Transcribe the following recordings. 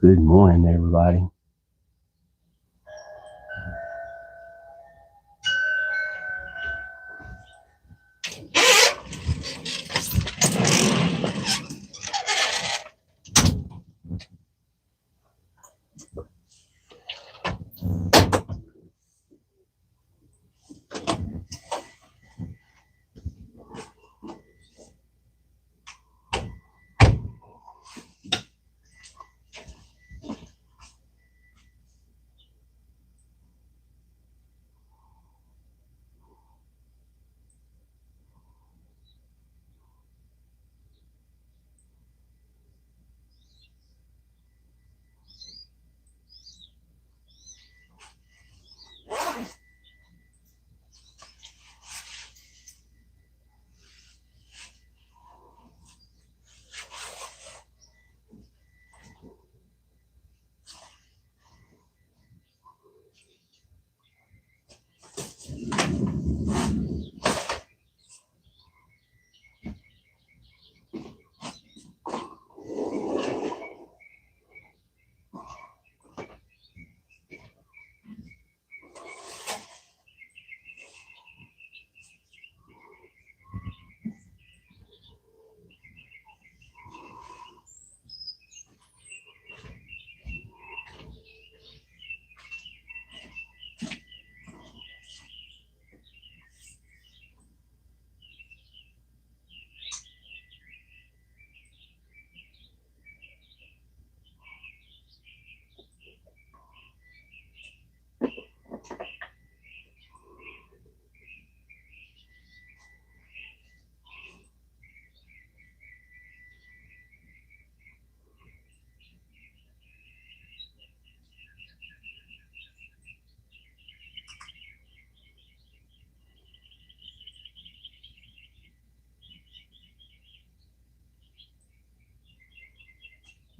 Good morning, everybody.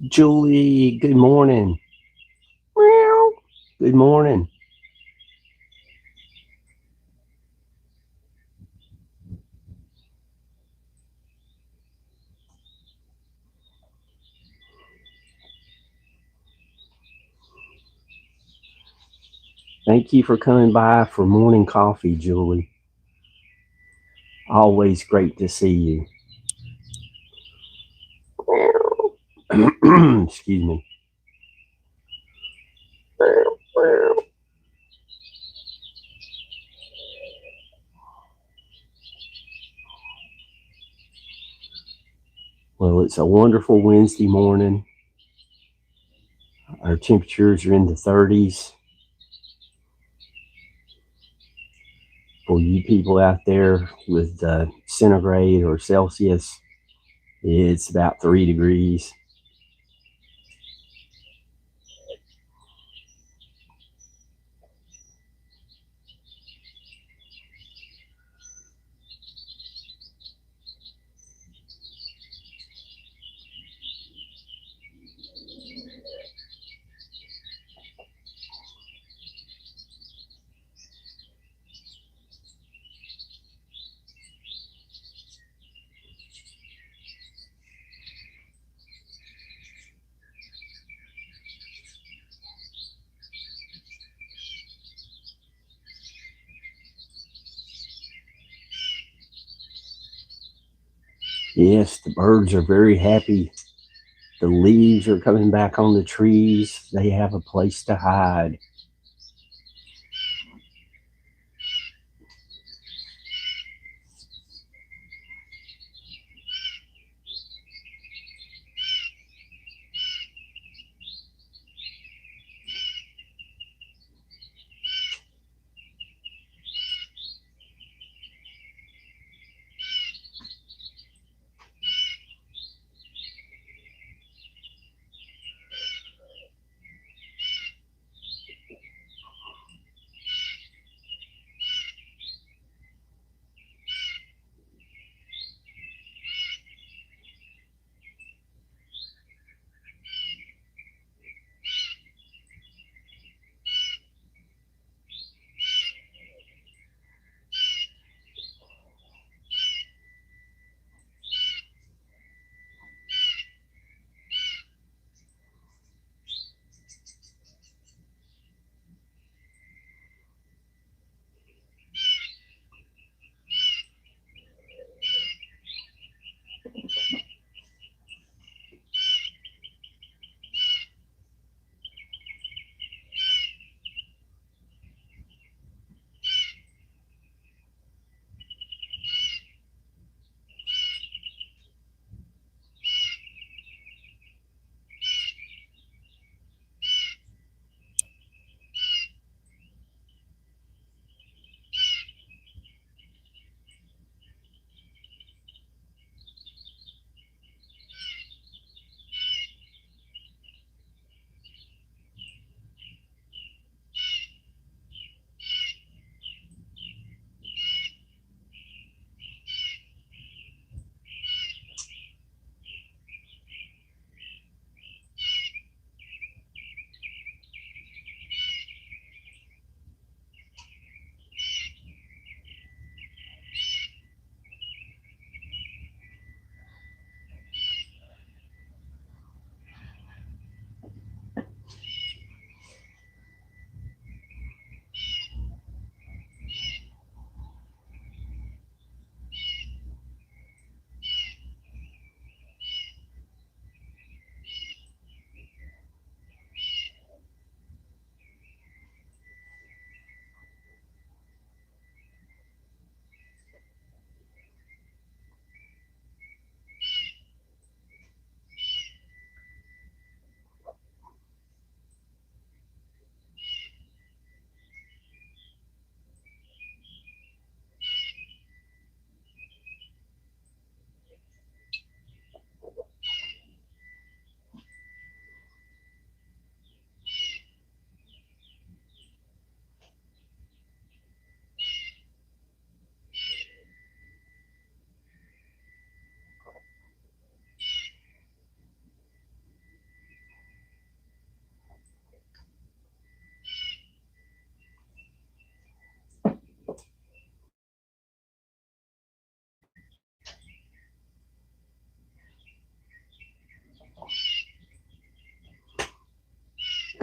Julie, good morning. Meow. Good morning. Thank you for coming by for morning coffee, Julie. Always great to see you. Excuse me. Well, it's a wonderful Wednesday morning. Our temperatures are in the 30s. For you people out there with centigrade or Celsius, it's about 3 degrees. Yes, the birds are very happy. The leaves are coming back on the trees. They have a place to hide.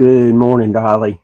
Good morning, Dolly.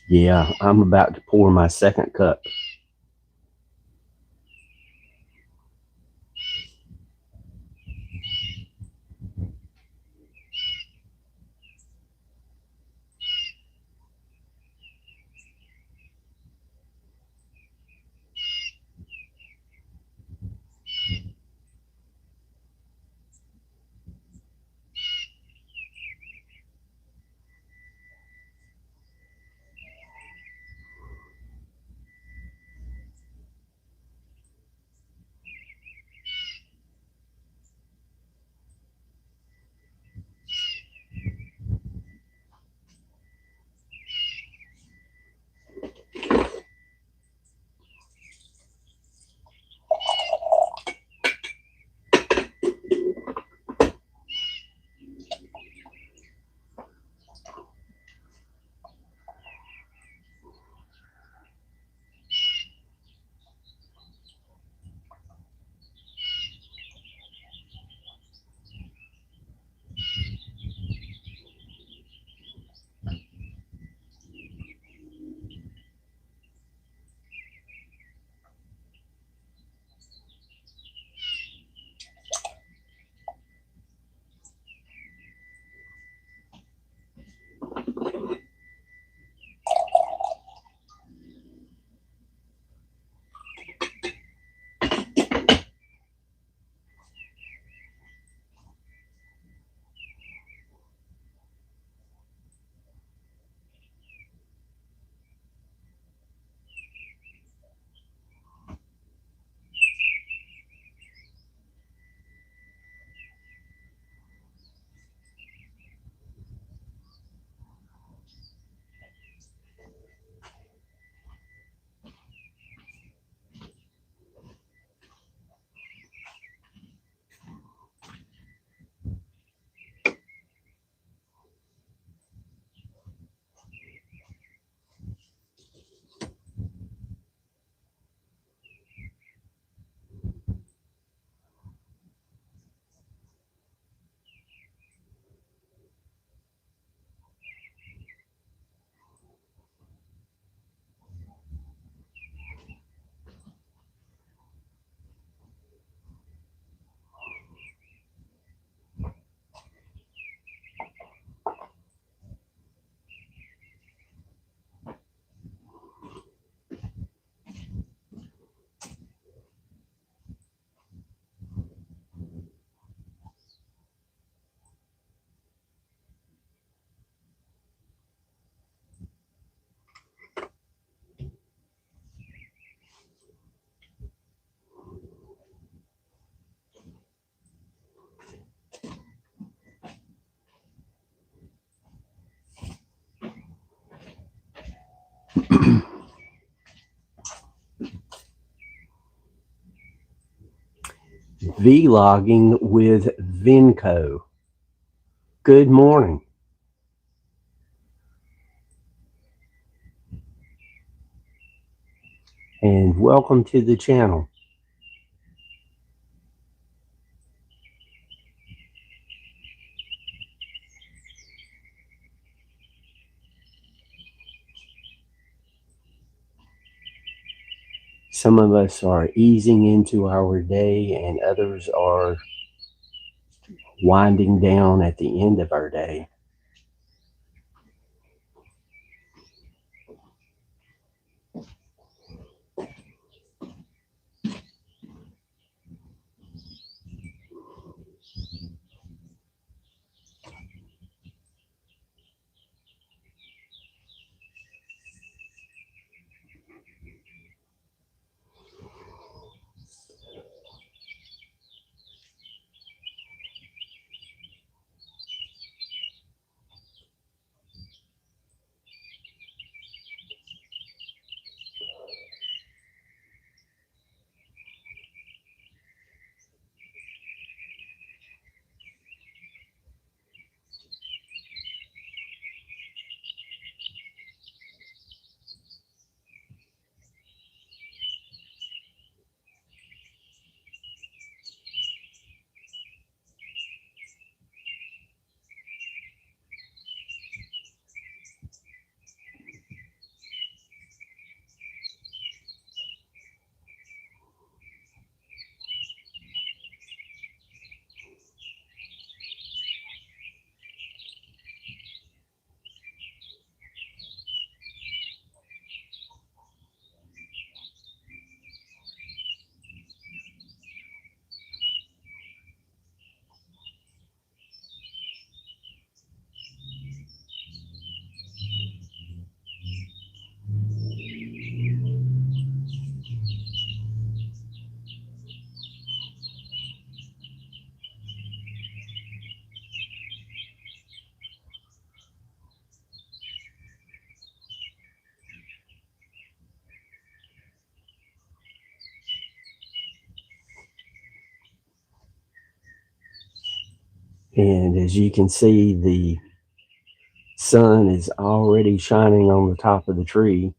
Yeah, I'm about to pour my second cup. Vlogging with Vinco. Good morning. And welcome to the channel. Some of us are easing into our day, and others are winding down at the end of our day. And as you can see, the sun is already shining on the top of the tree.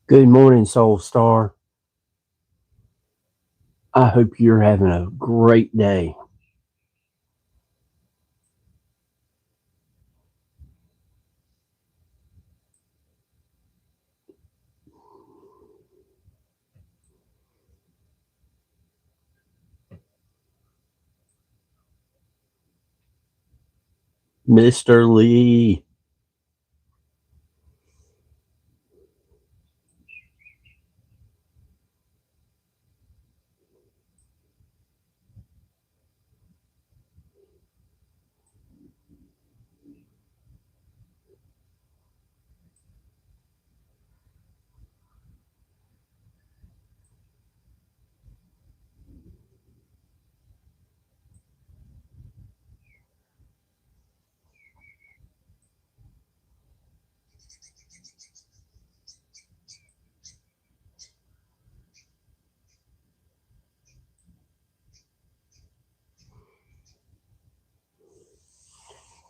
Good morning, Soul Star. I hope you're having a great day. Mr. Lee.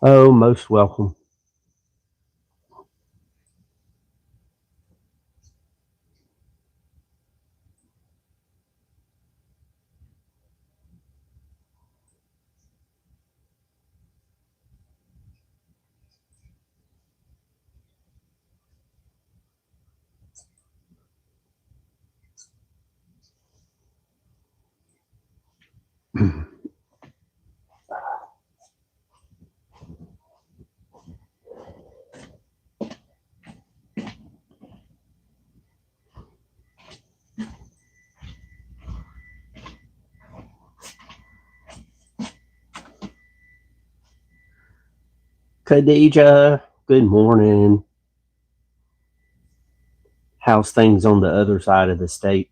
Oh, most welcome. Khadija, good morning. How's things on the other side of the state?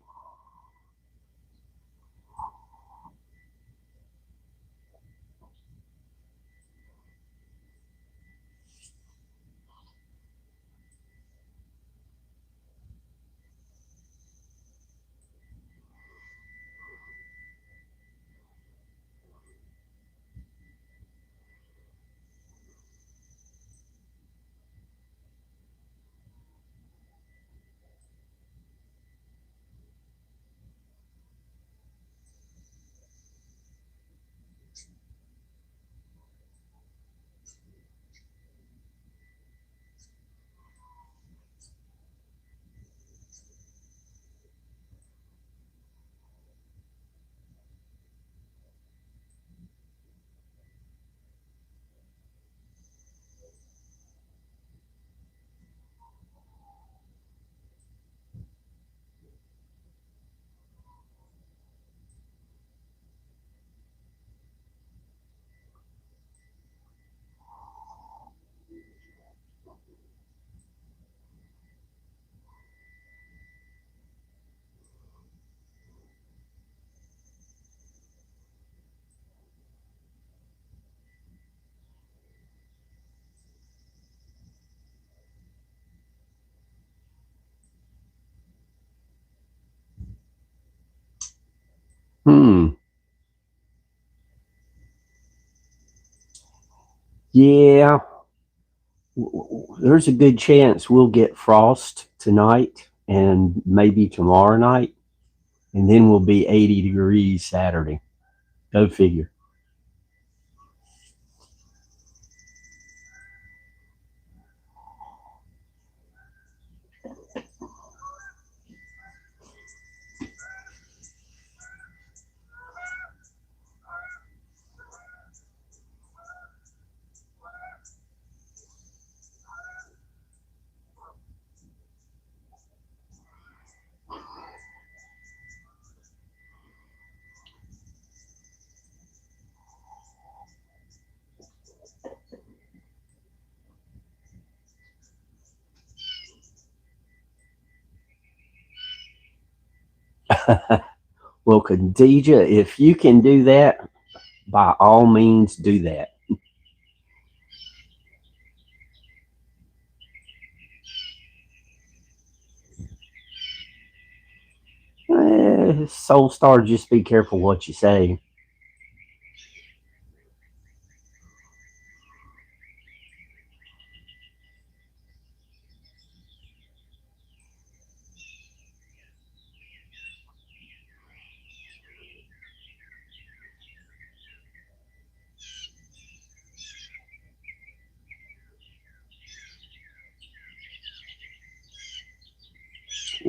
Hmm. Yeah, there's a good chance we'll get frost tonight and maybe tomorrow night, and then we'll be 80 degrees Saturday. Go figure. Well, Khadija, if you can do that, by all means do that. Soul Star, just be careful what you say.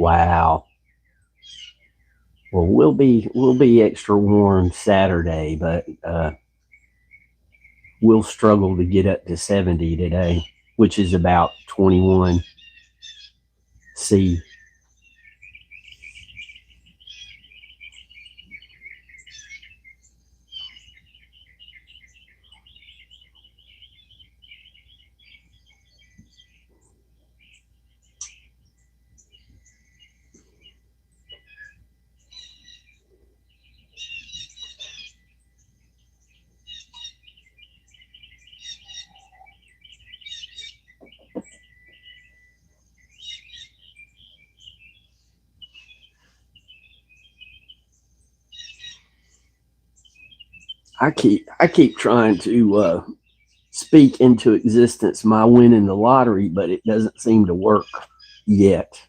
Wow. Well, we'll be extra warm Saturday, but we'll struggle to get up to 70 today, which is about 21 C. I keep trying to speak into existence my winning the lottery, but it doesn't seem to work yet.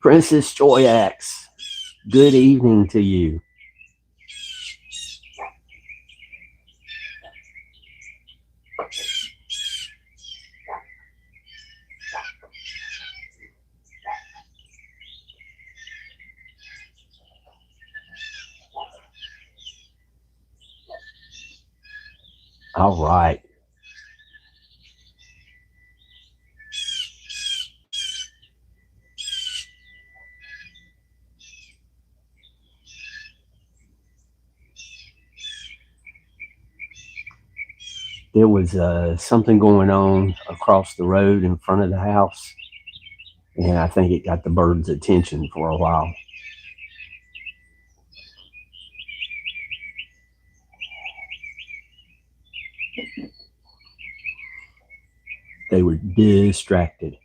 Princess Joyax, good evening to you. All right. There was something going on across the road in front of the house, and I think it got the birds' attention for a while. They were distracted.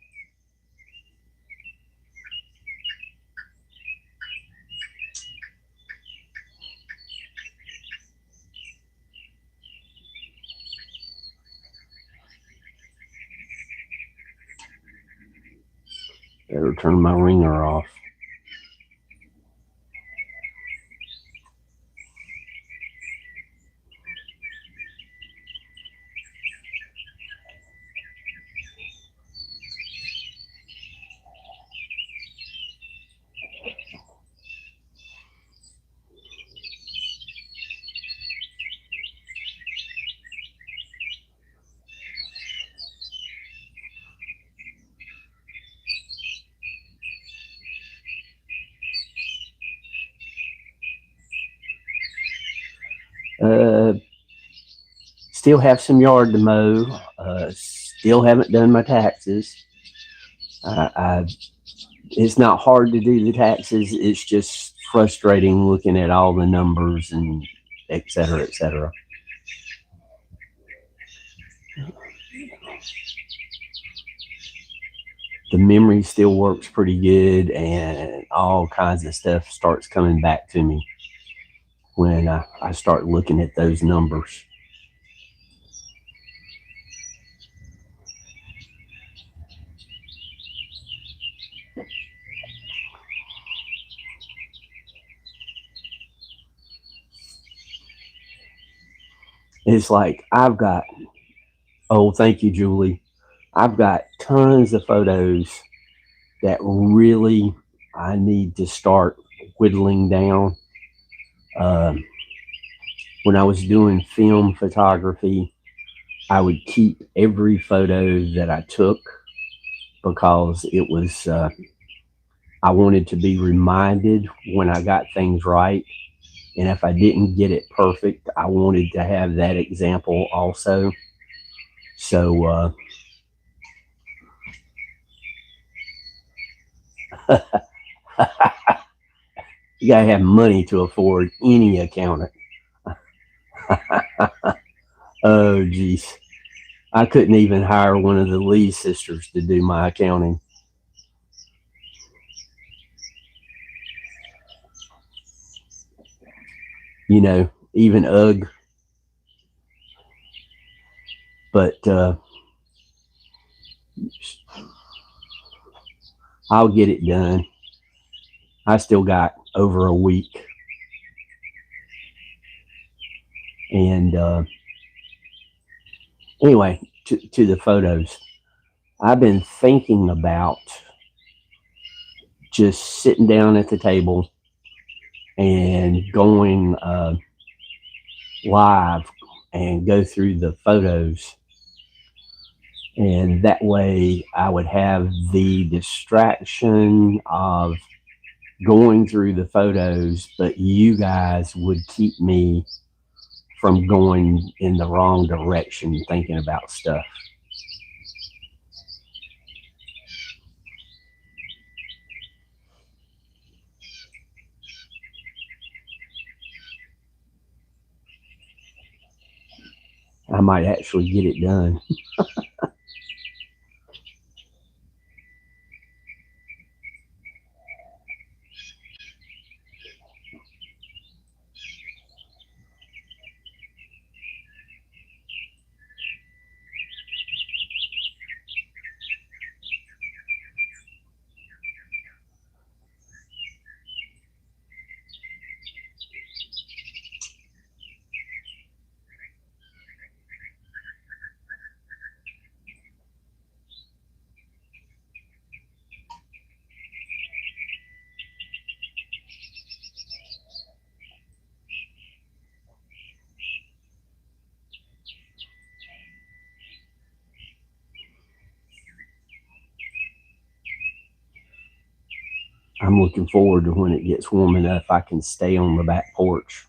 Better turn my ringer off. Still have some yard to mow. Still haven't done my taxes. It's not hard to do the taxes. It's just frustrating looking at all the numbers and et cetera, et cetera. The memory still works pretty good, and all kinds of stuff starts coming back to me when I start looking at those numbers. It's like oh, thank you, Julie. I've got tons of photos that really I need to start whittling down. When I was doing film photography, I would keep every photo that I took because it was, I wanted to be reminded when I got things right. And if I didn't get it perfect, I wanted to have that example also. So, you gotta have money to afford any accountant. Oh, geez. I couldn't even hire one of the Lee sisters to do my accounting. You know, even UGG. But I'll get it done. I still got over a week. And anyway, to the photos. I've been thinking about just sitting down at the table and going live and go through the photos. And that way I would have the distraction of going through the photos, but you guys would keep me from going in the wrong direction thinking about stuff. I might actually get it done. I'm looking forward to when it gets warm enough I can stay on the back porch.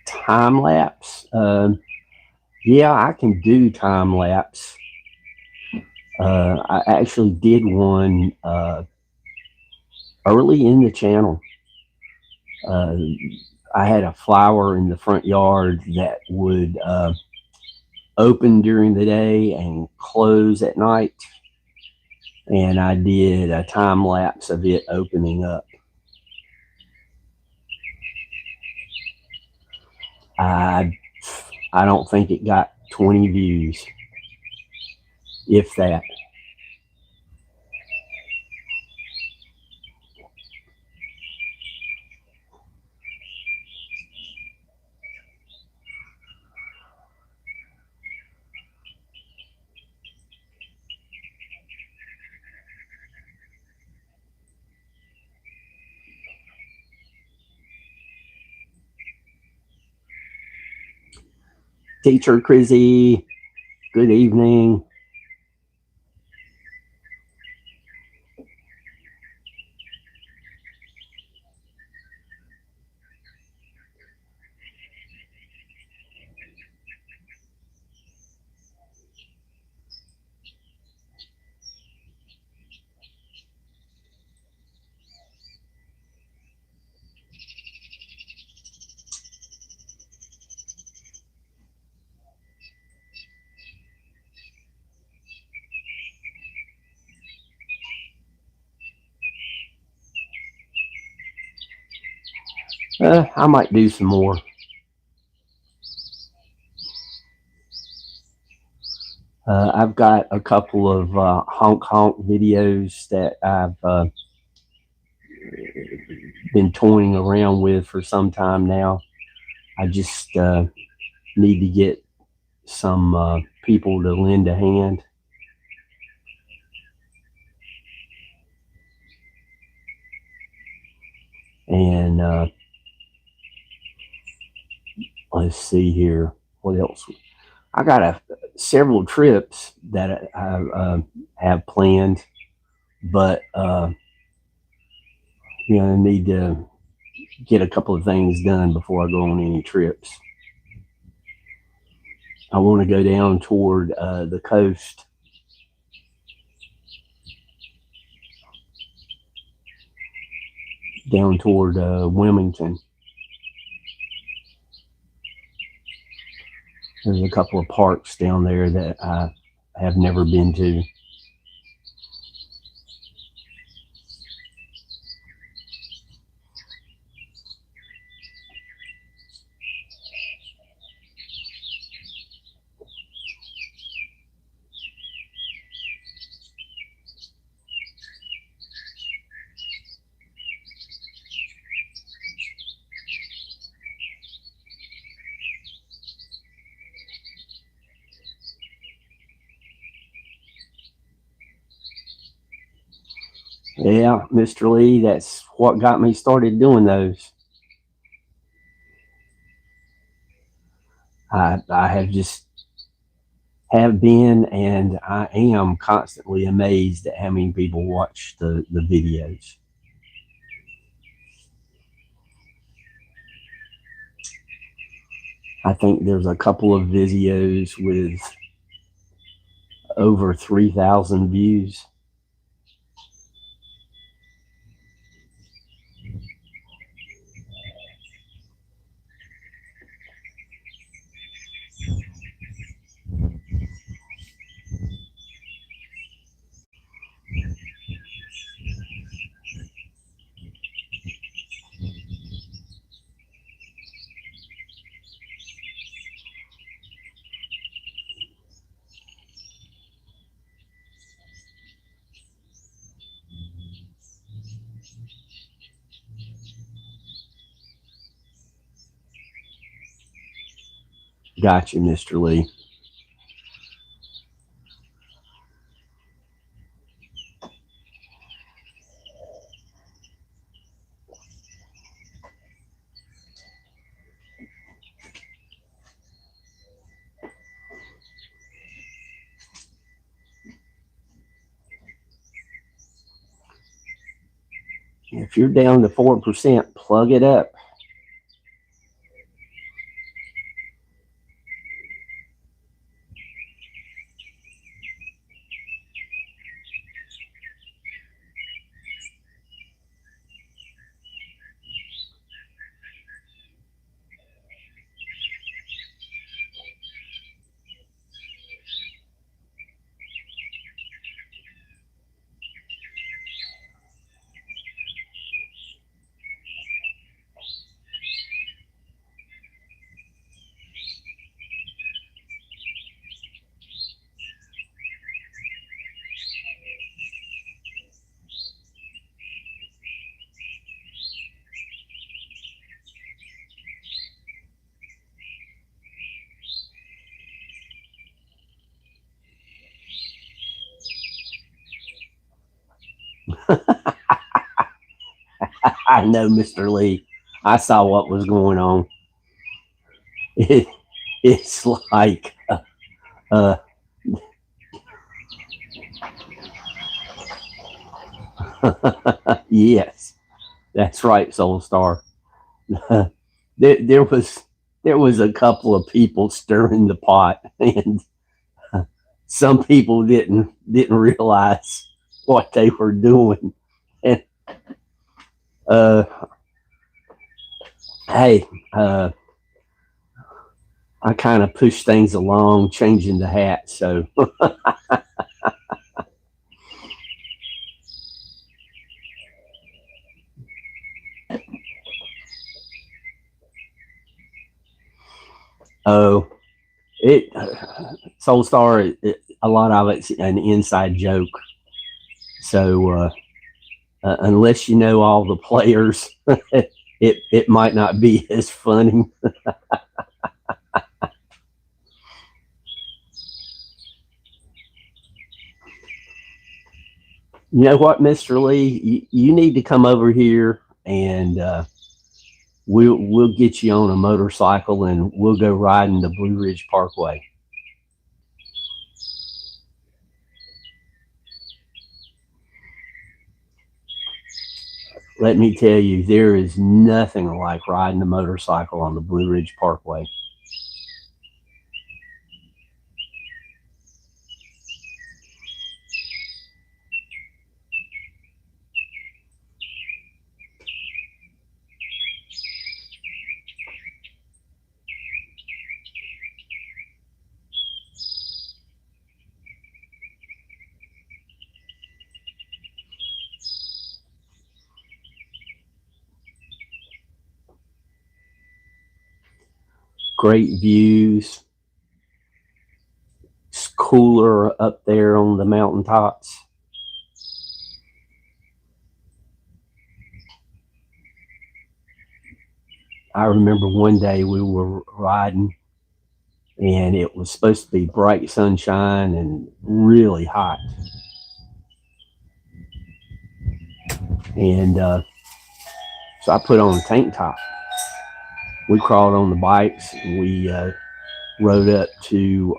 Time lapse. Yeah, I can do time lapse. I actually did one early in the channel. I had a flower in the front yard that would open during the day and close at night. And I did a time lapse of it opening up. I don't think it got 20 views, if that. Teacher Crizzy, good evening. I might do some more. I've got a couple of honk honk videos that I've been toying around with for some time now. I just need to get some people to lend a hand. And let's see here. What else? I got several trips that I have planned, but I need to get a couple of things done before I go on any trips. I want to go down toward the coast. Down toward Wilmington. There's a couple of parks down there that I have never been to. Yeah, Mr. Lee, that's what got me started doing those. I have just have been, and I am constantly amazed at how many people watch the videos. I think there's a couple of videos with over 3,000 views. Gotcha, Mr. Lee. If you're down to 4%, plug it up. I know, Mr. Lee. I saw what was going on. It, it's like, uh, yes, that's right, Soul Star. There there was a couple of people stirring the pot, and some people didn't realize what they were doing. And uh, hey, I kind of push things along, changing the hat. So oh, it Soul Star. A lot of it's an inside joke. So unless you know all the players, it might not be as funny. You know what, Mr. Lee? You need to come over here, and we'll get you on a motorcycle and we'll go riding the Blue Ridge Parkway. Let me tell you, there is nothing like riding a motorcycle on the Blue Ridge Parkway. Great views. It's cooler up there on the mountaintops. I remember one day we were riding and it was supposed to be bright sunshine and really hot. And so I put on a tank top. We crawled on the bikes. And we rode up to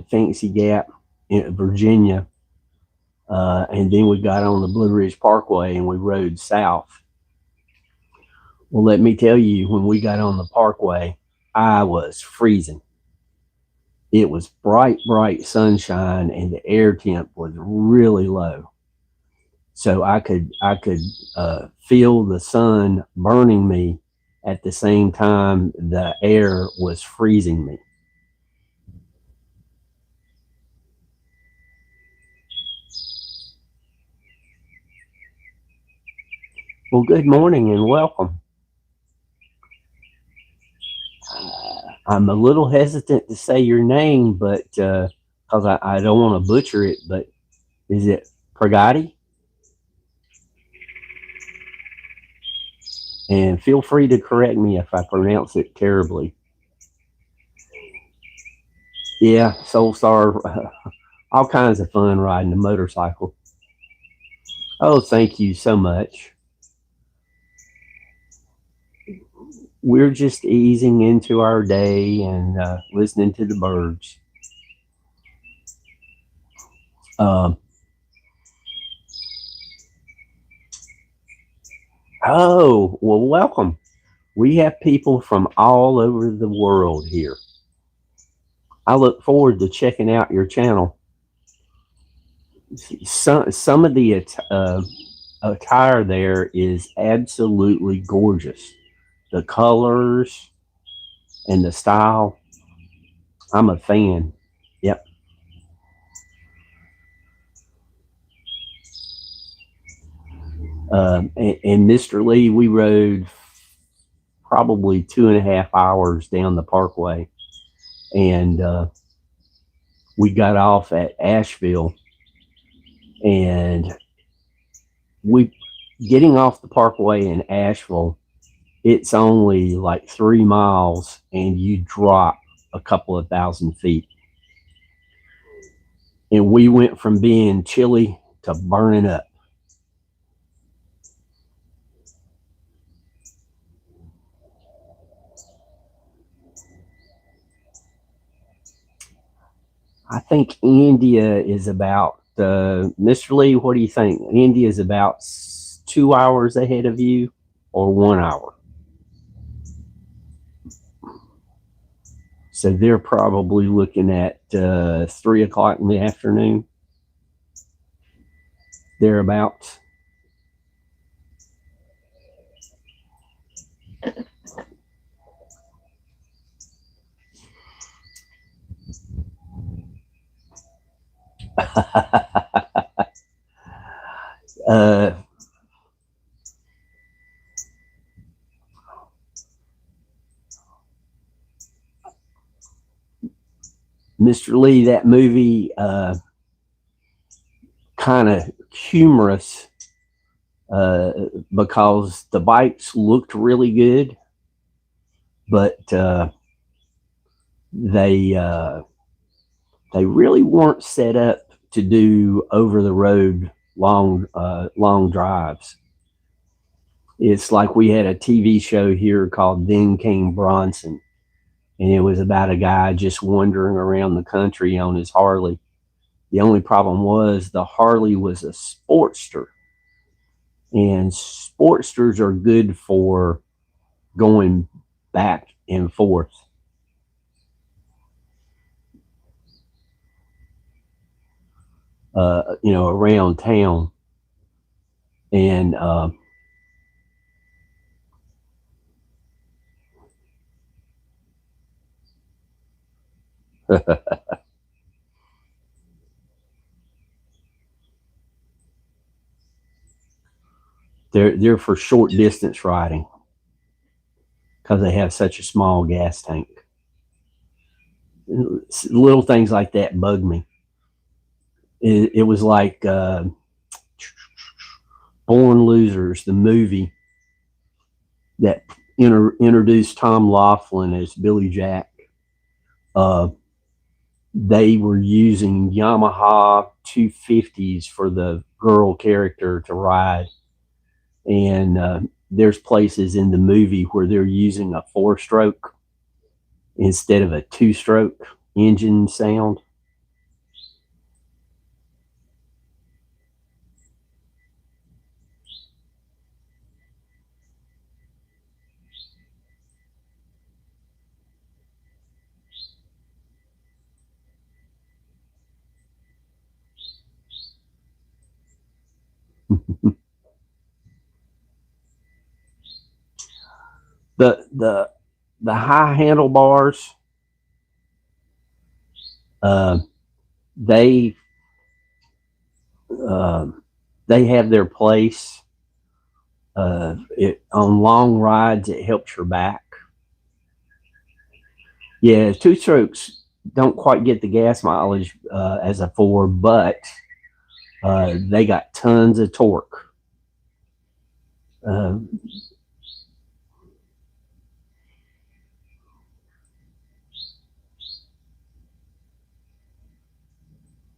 Fancy Gap in Virginia, and then we got on the Blue Ridge Parkway and we rode south. Well, let me tell you, when we got on the Parkway, I was freezing. It was bright, bright sunshine, and the air temp was really low. So I could feel the sun burning me at the same time the air was freezing me. Well, good morning and welcome. I'm a little hesitant to say your name, but because I don't want to butcher it, but is it Pragati? And feel free to correct me if I pronounce it terribly. Yeah, Soulstar, all kinds of fun riding a motorcycle. Oh, thank you so much. We're just easing into our day and listening to the birds. Oh, well, welcome. We have people from all over the world here. I look forward to checking out your channel. Some of the attire there is absolutely gorgeous. The colors and the style, I'm a fan. Yep. And Mr. Lee, we rode probably 2.5 hours down the Parkway, and we got off at Asheville, and we getting off the Parkway in Asheville, it's only like 3 miles, and you drop a couple of thousand feet. And we went from being chilly to burning up. I think India is about, Mr. Lee, what do you think? India is about 2 hours ahead of you, or 1 hour? So they're probably looking at 3 o'clock in the afternoon, thereabouts. Mr. Lee, that movie, kind of humorous because the bikes looked really good, but they really weren't set up to do over the road long drives. It's like we had a TV show here called Then Came Bronson, and it was about a guy just wandering around the country on his Harley. The only problem was the Harley was a Sportster, and Sportsters are good for going back and forth. Around town. And they're for short distance riding because they have such a small gas tank. Little things like that bug me. It was like Born Losers, the movie that introduced Tom Laughlin as Billy Jack. they were using Yamaha 250s for the girl character to ride. And there's places in the movie where they're using a 4-stroke instead of a 2-stroke engine sound. The high handlebars, uh, they uh, they have their place. On long rides, it helps your back. Yeah, 2-strokes don't quite get the gas mileage as a 4, but they got tons of torque. Uh,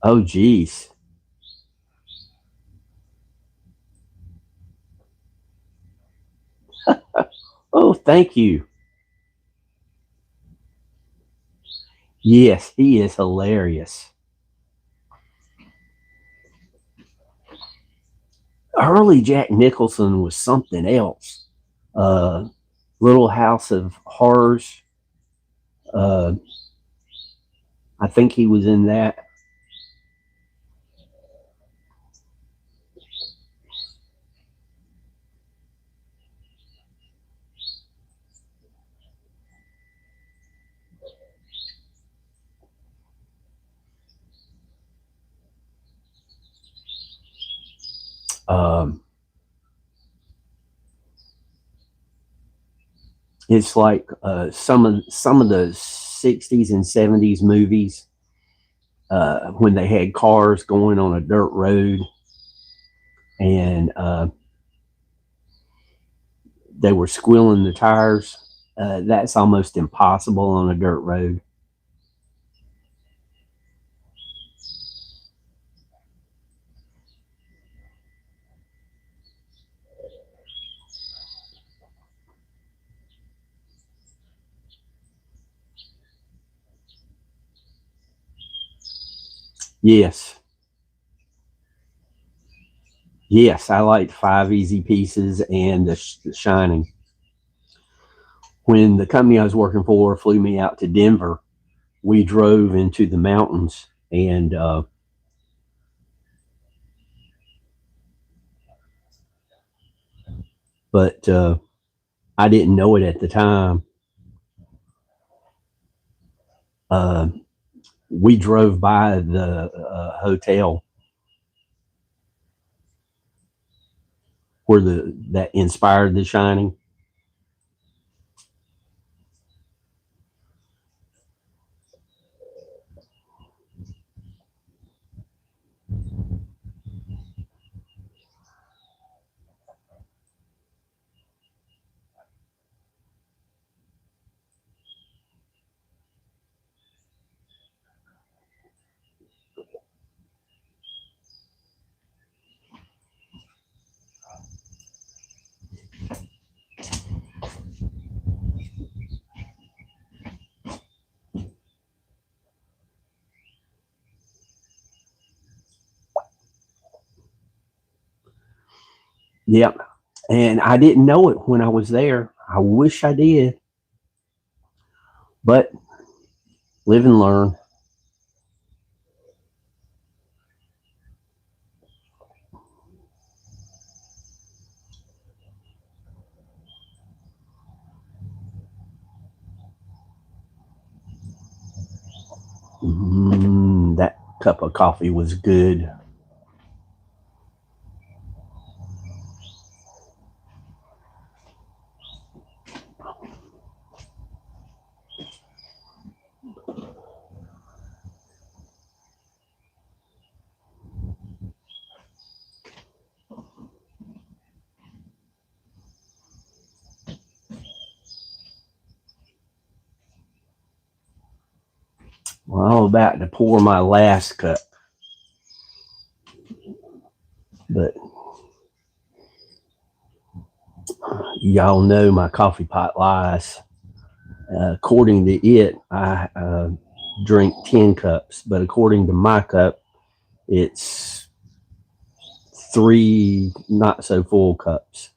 oh, geez. Oh, thank you. Yes, he is hilarious. Early Jack Nicholson was something else. Uh, Little House of Horrors. Uh, I think he was in that. Um, it's like some of the '60s and '70s movies when they had cars going on a dirt road and they were squealing the tires. That's almost impossible on a dirt road. Yes, yes, I liked Five Easy Pieces and The Shining. When the company I was working for flew me out to Denver, we drove into the mountains and but I didn't know it at the time. Uh, we drove by the hotel where the that inspired The Shining. Yep, and I didn't know it when I was there. I wish I did, but live and learn. That cup of coffee was good. I'm about to pour my last cup, but y'all know my coffee pot lies. According to it, I drink 10 cups, but according to my cup, it's 3 not so full cups.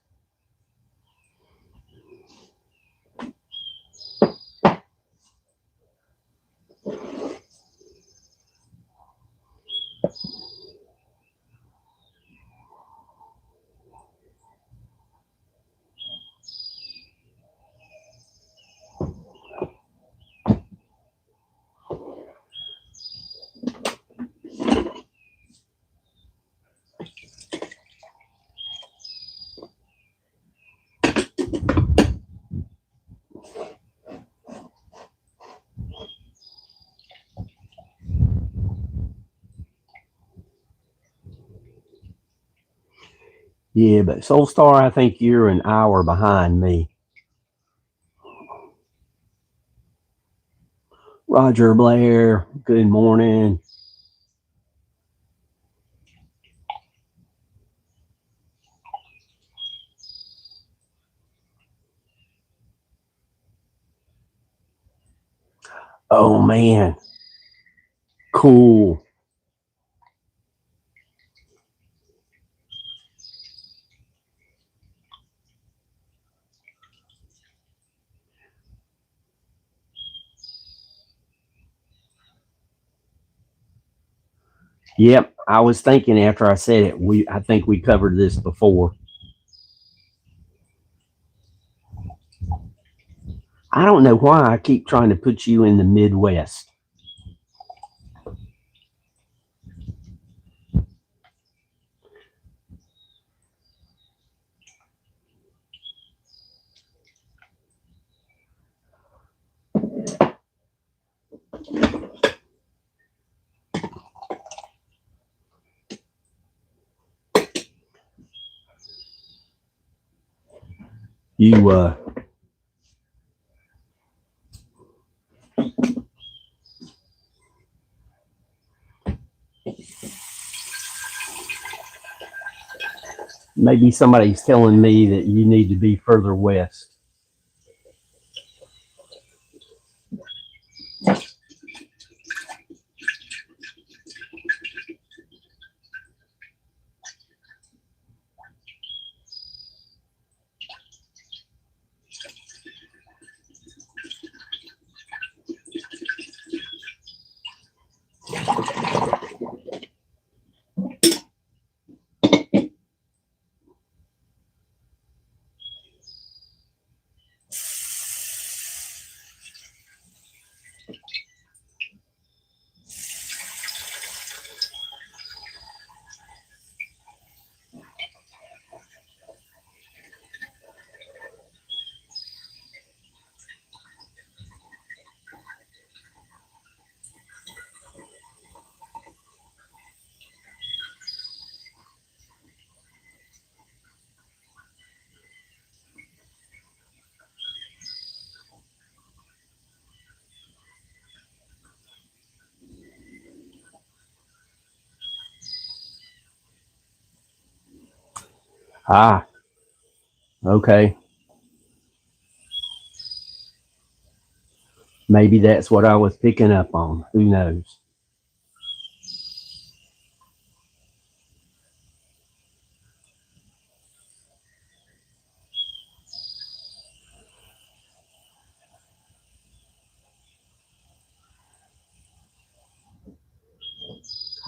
Yeah, but Soulstar, I think you're an hour behind me. Roger Blair, good morning. Oh man, cool. Yep, I was thinking after I said it, I think we covered this before. I don't know why I keep trying to put you in the Midwest. You maybe somebody's telling me that you need to be further west. Ah, okay. Maybe that's what I was picking up on. Who knows?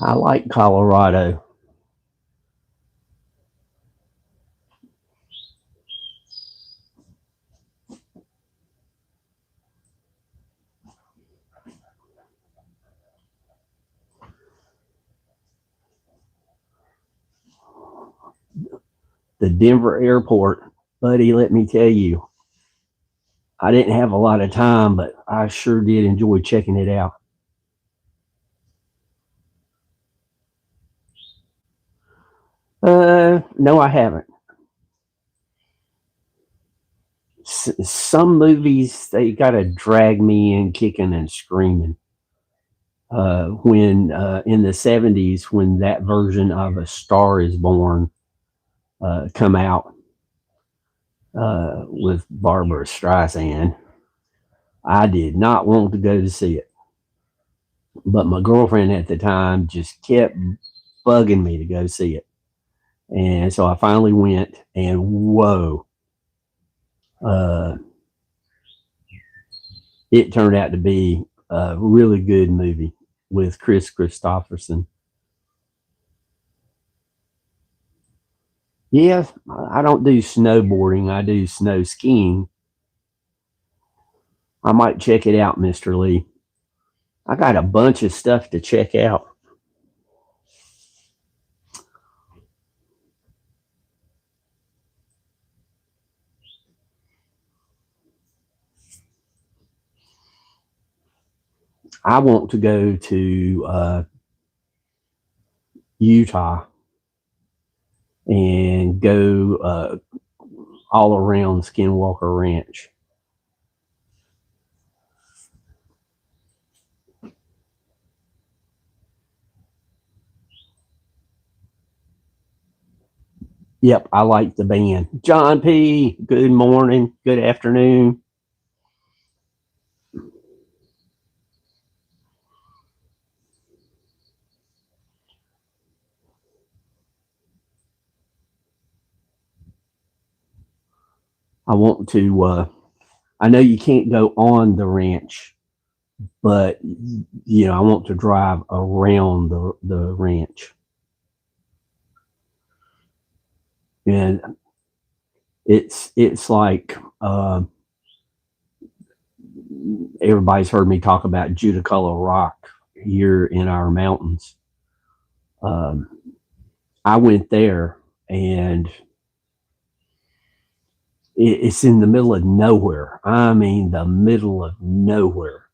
I like Colorado. The Denver airport, buddy, let me tell you, I didn't have a lot of time, but I sure did enjoy checking it out. No, I haven't. Some movies, they got to drag me in kicking and screaming. when in the 70s, when that version of A Star Is Born come out with Barbara Streisand. I did not want to go to see it, but my girlfriend at the time just kept bugging me to go see it. And so I finally went, and whoa, uh, it turned out to be a really good movie with Chris Christopherson. Yeah, I don't do snowboarding, I do snow skiing. I might check it out, Mr. Lee. I got a bunch of stuff to check out. I want to go to Utah and go all around Skinwalker Ranch. Yep, I like the band. John P., good morning, good afternoon. I want to, I know you can't go on the ranch, but, I want to drive around the ranch. And it's like, everybody's heard me talk about Judaculla Rock here in our mountains. Um, I went there, and it's in the middle of nowhere. I mean, the middle of nowhere.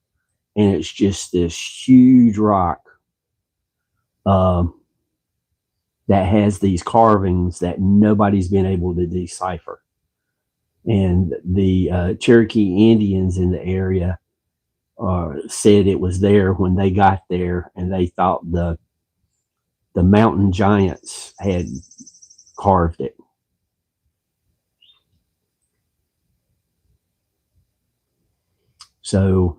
And it's just this huge rock um, that has these carvings that nobody's been able to decipher. And the Cherokee Indians in the area said it was there when they got there, and they thought the mountain giants had carved it. So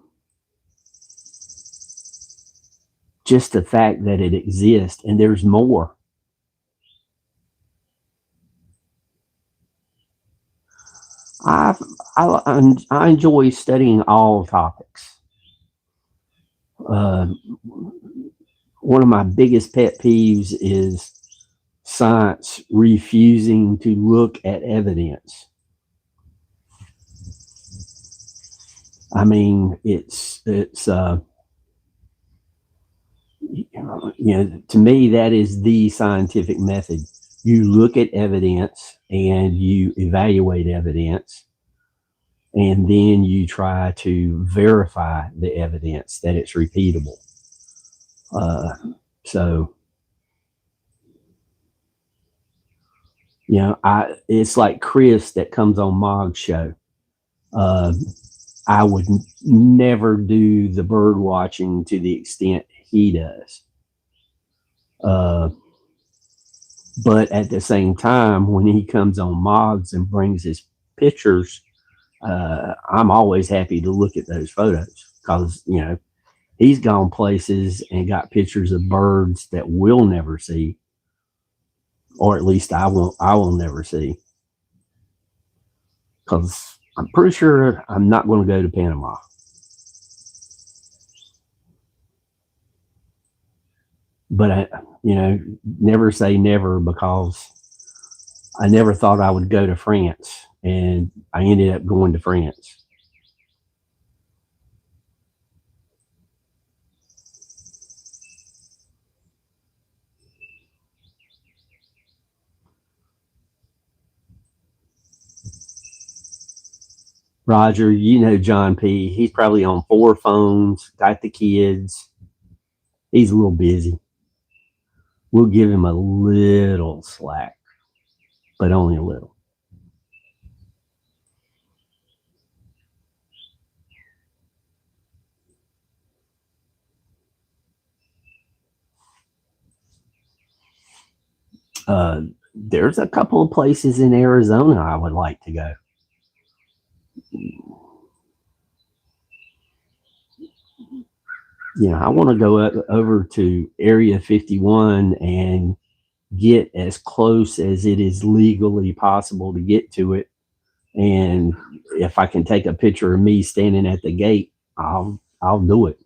just the fact that it exists, and there's more. I, I enjoy studying all topics. Uh, one of my biggest pet peeves is science refusing to look at evidence. I mean, to me, that is the scientific method. You look at evidence and you evaluate evidence, and then you try to verify the evidence that it's repeatable. So, it's like Chris that comes on Mog's show. I would never do the bird watching to the extent he does. But at the same time, when he comes on Mogs and brings his pictures, I'm always happy to look at those photos because, he's gone places and got pictures of birds that we'll never see, or at least I will never see, because I'm pretty sure I'm not going to go to Panama. But never say never, because I never thought I would go to France, and I ended up going to France. Roger, John P. He's probably on 4 phones, got the kids. He's a little busy. We'll give him a little slack, but only a little. There's a couple of places in Arizona I would like to go. I want to go over to Area 51 and get as close as it is legally possible to get to it. And if I can take a picture of me standing at the gate, I'll do it.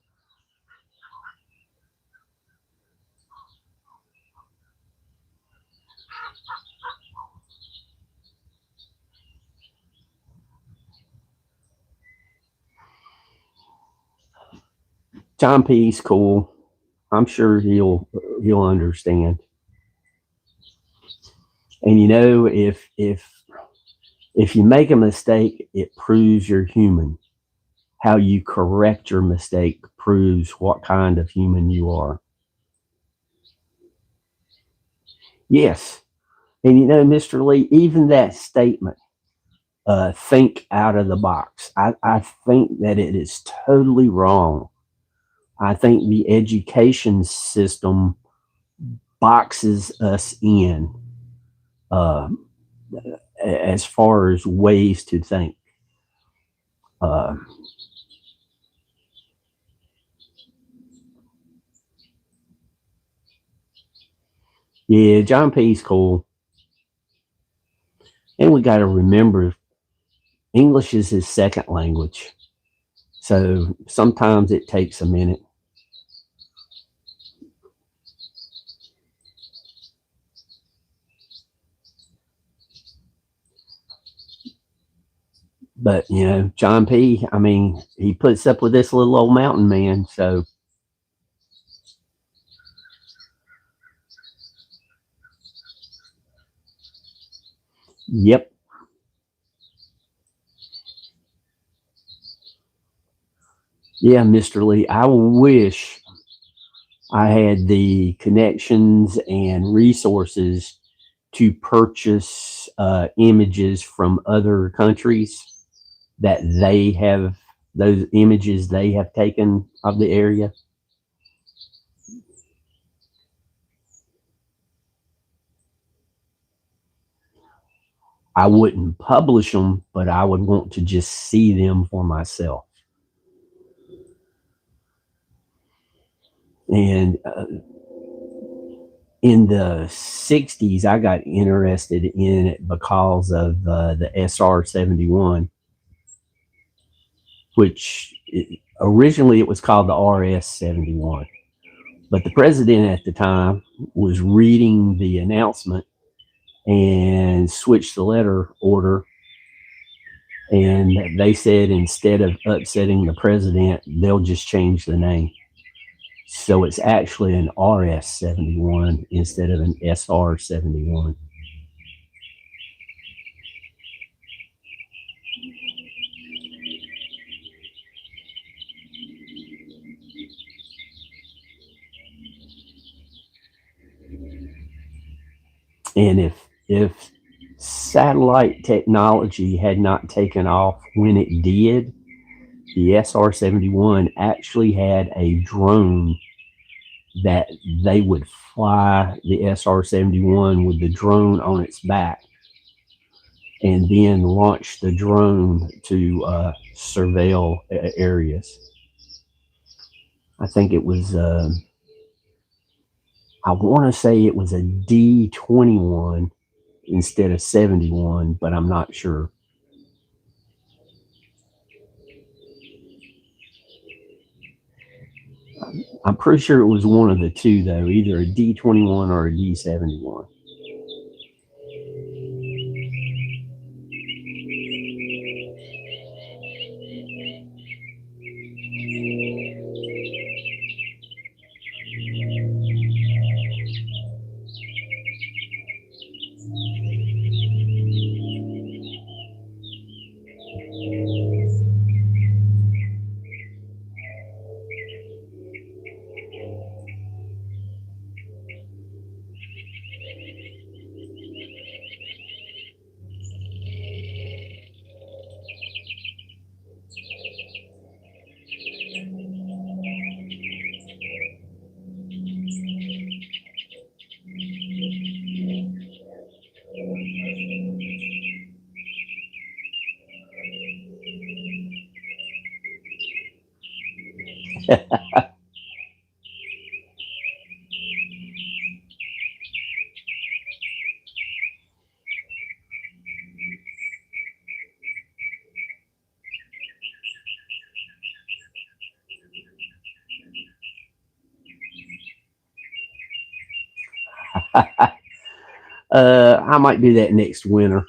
John P's cool. I'm sure he'll understand. And if you make a mistake, it proves you're human. How you correct your mistake proves what kind of human you are. Yes. And Mr. Lee, even that statement, think out of the box, I think that it is totally wrong. I think the education system boxes us in uh, as far as ways to think. Uh, yeah, John P's cool. And we got to remember English is his second language. So sometimes it takes a minute. But, John P., I mean, he puts up with this little old mountain man. So, yep. Yeah, Mr. Lee, I wish I had the connections and resources to purchase images from other countries that they have, those images they have taken of the area. I wouldn't publish them, but I would want to just see them for myself. And in the 60s, I got interested in it because of the SR-71, which originally it was called the RS-71. But the president at the time was reading the announcement and switched the letter order. And they said instead of upsetting the president, they'll just change the name. So it's actually an RS-71 instead of an SR-71. And if satellite technology had not taken off when it did, the SR-71 actually had a drone that they would fly the SR-71 with the drone on its back and then launch the drone to surveil areas. I think it was, I want to say it was a D-21 instead of 71, but I'm not sure. I'm pretty sure it was one of the two, though, either a D-21 or a D-71. I might do that next winter.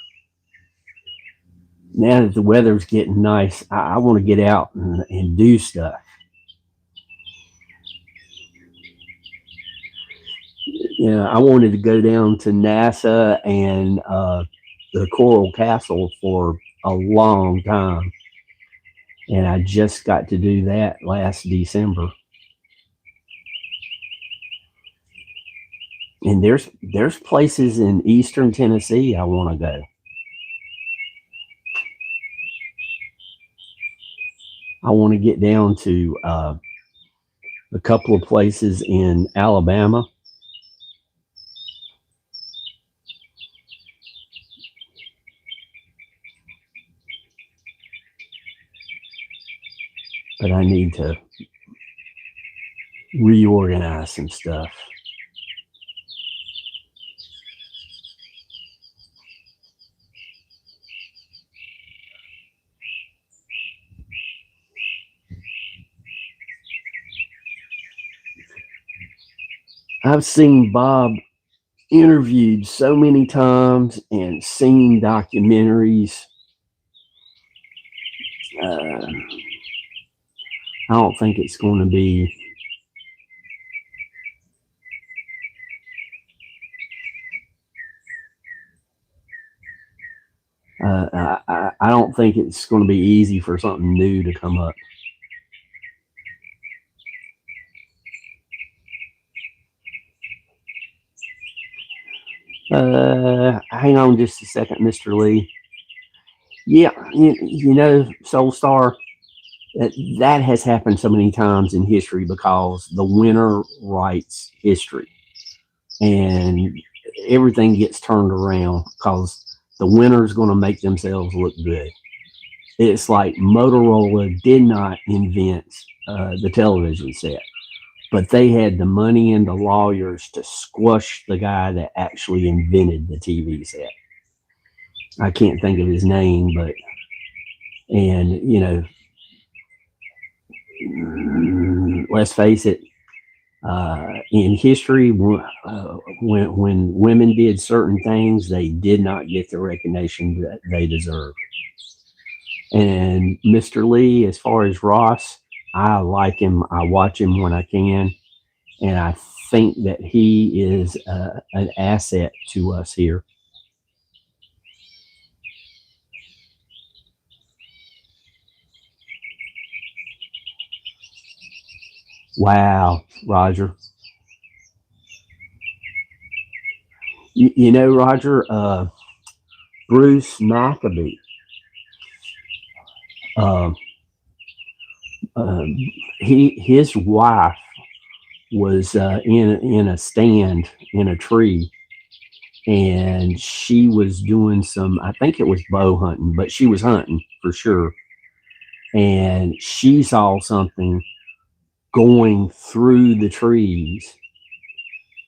Now that the weather's getting nice, I want to get out and do stuff. Yeah, I wanted to go down to NASA and the Coral Castle for a long time, and I just got to do that last December. And there's places in Eastern Tennessee I want to go. I want to get down to a couple of places in Alabama. But I need to reorganize some stuff. I've seen Bob interviewed so many times and seen documentaries. I don't think it's going to be I don't think it's going to be easy for something new to come up. Hang on just a second, Mr. Lee. Yeah, you know, Soul Star, that has happened so many times in history because the winner writes history and everything gets turned around because the winner is going to make themselves look good. It's like Motorola did not invent the television set, but they had the money and the lawyers to squash the guy that actually invented the TV set. I can't think of his name, but, and, you know, let's face it, in history, when women did certain things, they did not get the recognition that they deserved. And Mr. Lee, as far as Ross, I like him. I watch him when I can, and I think that he is an asset to us here. Wow, Roger. You know, Roger, Bruce Maccabee. Uh, his wife was in a stand in a tree, and she was doing some. I think it was bow hunting, but she was hunting for sure. And she saw something going through the trees,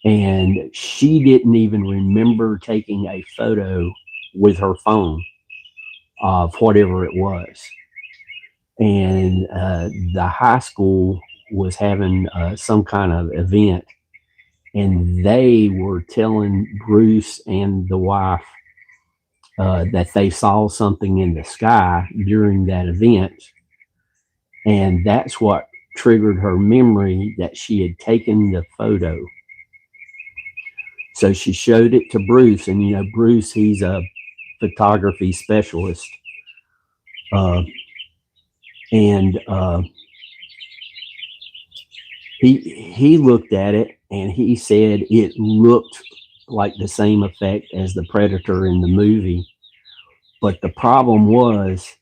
and she didn't even remember taking a photo with her phone of whatever it was. And the high school was having some kind of event, and they were telling Bruce and the wife that they saw something in the sky during that event, and that's what triggered her memory that she had taken the photo. So she showed it to Bruce, and you know, Bruce, he's a photography specialist, and he looked at it and he said it looked like the same effect as the Predator in the movie, but the problem was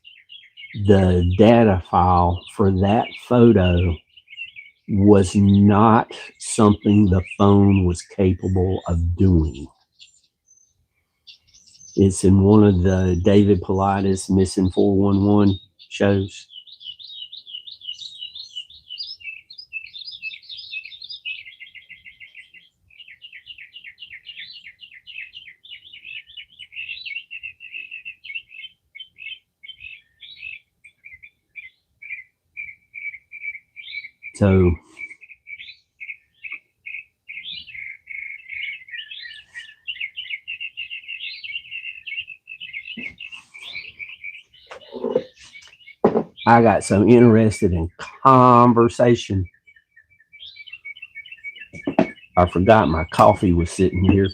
the data file for that photo was not something the phone was capable of doing. It's in one of the David Paulides Missing 411 shows. So I got so interested in conversation, I forgot my coffee was sitting here.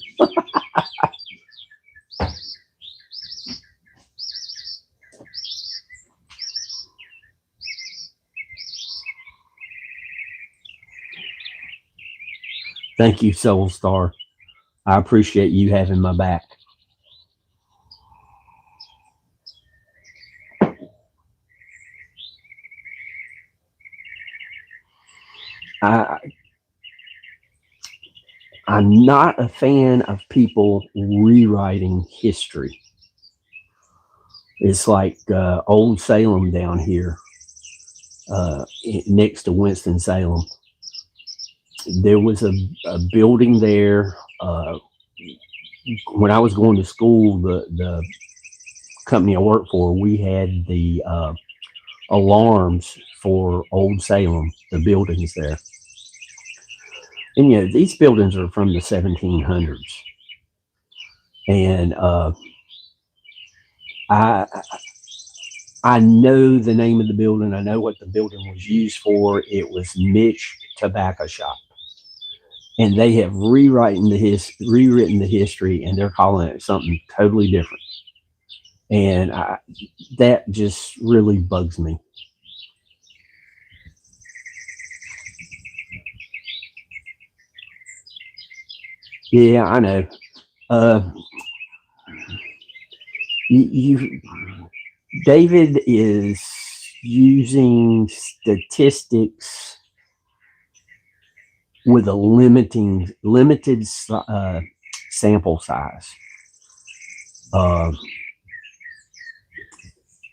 Thank you, Soul Star. I appreciate you having my back. I, I'm not a fan of people rewriting history. It's like Old Salem down here, next to Winston-Salem. There was a building there. When I was going to school, the company I worked for, we had the alarms for Old Salem, the buildings there. And you know, these buildings are from the 1700s. And I know the name of the building. I know what the building was used for. It was Mitch Tobacco Shop. And they have rewritten the history, and they're calling it something totally different. And that just really bugs me. Yeah, I know. You David is using statistics with a limited sample size.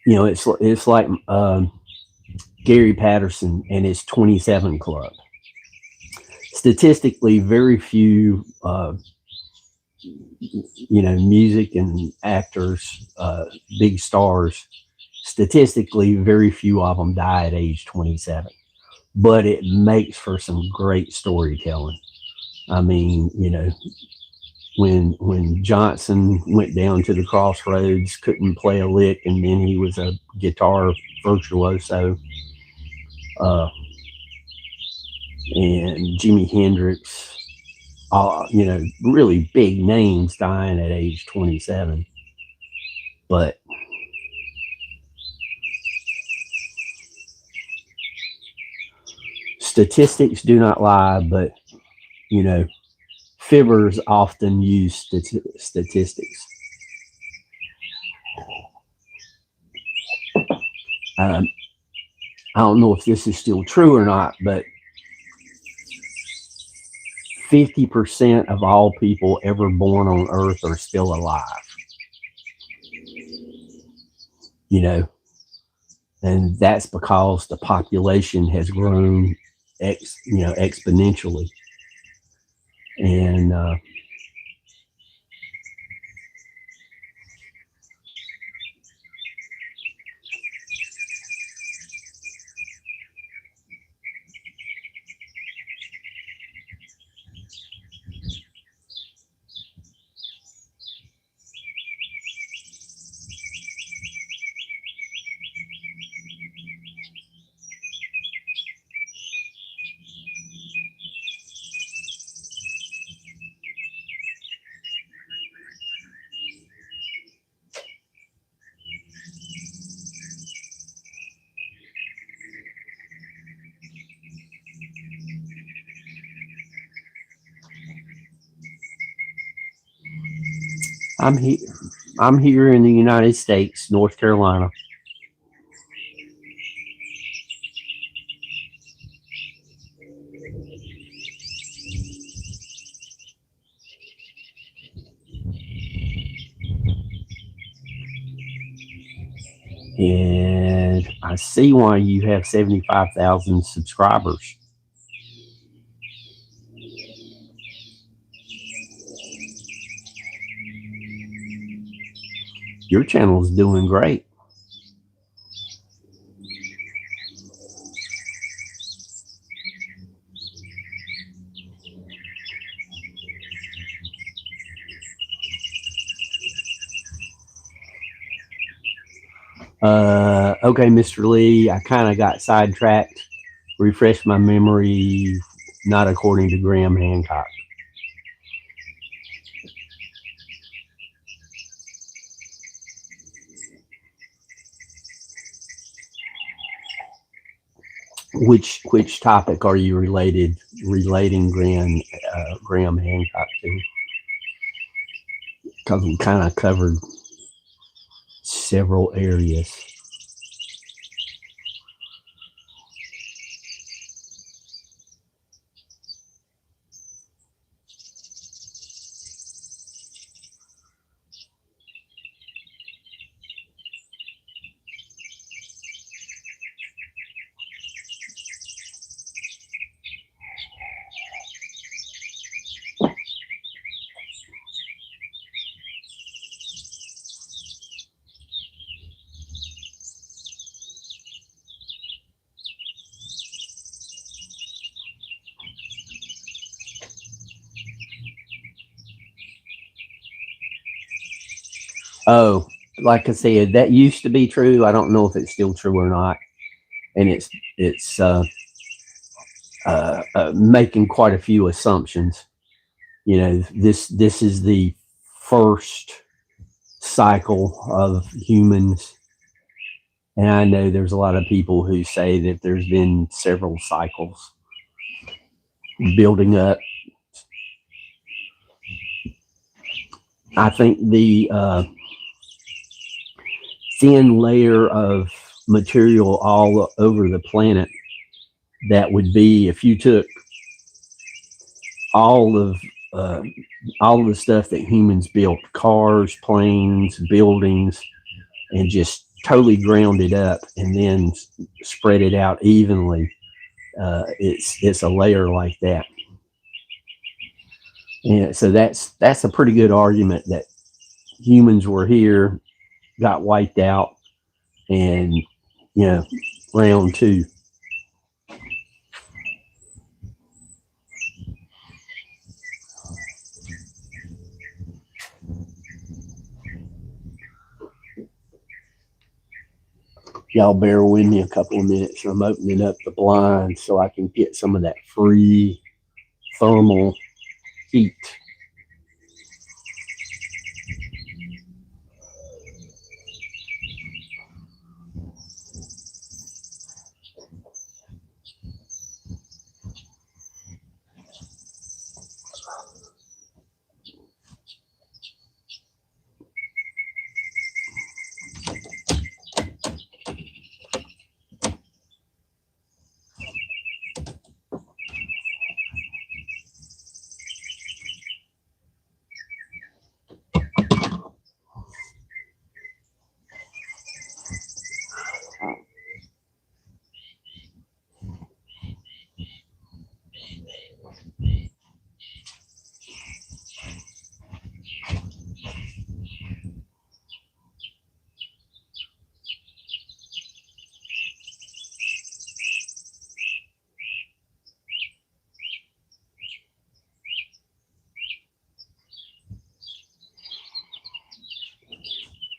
You know, it's like Gary Patterson and his 27 Club. Statistically, very few, you know, music and actors, big stars. Statistically, very few of them die at age 27, but it makes for some great storytelling. I mean, you know, when Johnson went down to the crossroads, couldn't play a lick, and then he was a guitar virtuoso. And Jimi Hendrix, you know, really big names dying at age 27. But statistics do not lie, but, you know, fibbers often use statistics. I don't know if this is still true or not, but 50% of all people ever born on Earth are still alive. You know, and that's because the population has grown, exponentially. And I'm here in the United States, North Carolina. And I see why you have 75,000 subscribers. Your channel is doing great. Okay, Mr. Lee, I kind of got sidetracked. Refresh my memory, not according to Graham Hancock. Which topic are you relating Graham Hancock to? Because we kind of covered several areas. Oh, like I said, that used to be true. I don't know if it's still true or not, and it's making quite a few assumptions. You know, this is the first cycle of humans, and I know there's a lot of people who say that there's been several cycles building up. I think the thin layer of material all over the planet that would be if you took all of uh, all of the stuff that humans built, cars, planes, buildings, and just totally ground it up and then spread it out evenly. It's a layer like that. And so that's a pretty good argument that humans were here, got wiped out, and you know, round two. Y'all bear with me a couple of minutes. I'm opening up the blinds so I can get some of that free thermal heat.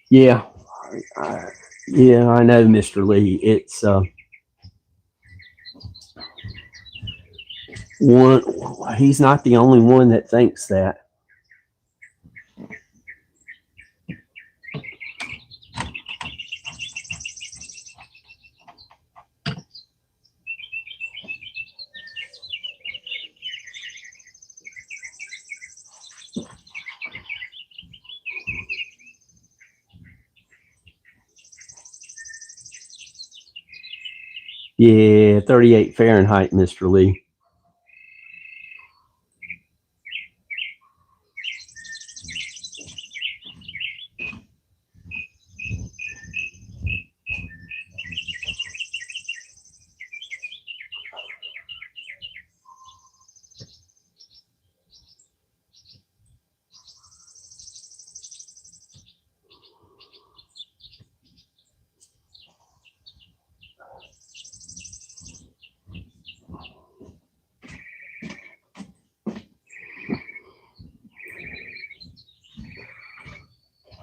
Yeah, I, yeah, I know, Mr. Lee. It's one. He's not the only one that thinks that. Yeah, 38 Fahrenheit, Mr. Lee.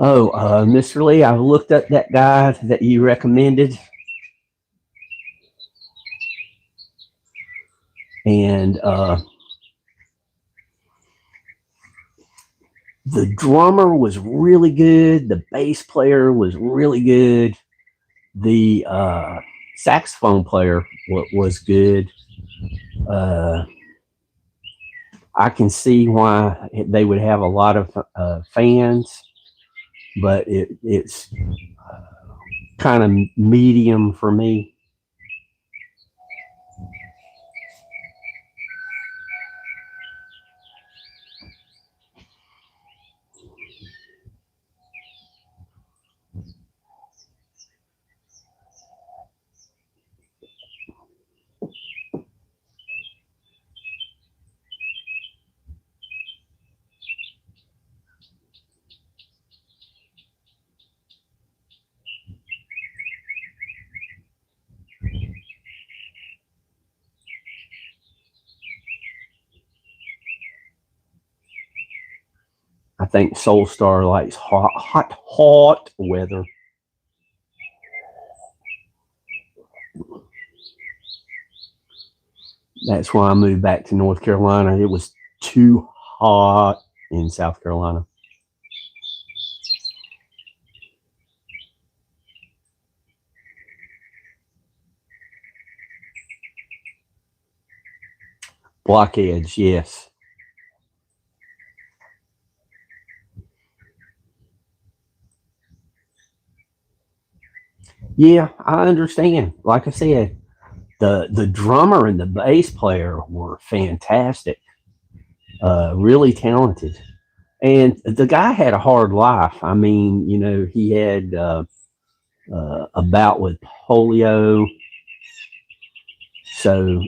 Oh, Mr. Lee, I've looked at that guy that you recommended, and the drummer was really good. The bass player was really good. The saxophone player was good. Uh, I can see why they would have a lot of fans, but it's kind of medium for me. I think Soulstar likes hot weather. That's why I moved back to North Carolina. It was too hot in South Carolina. Blockheads, yes. Yeah, I understand. Like I said, the drummer and the bass player were fantastic, really talented, and the guy had a hard life. I mean, he had a bout with polio, so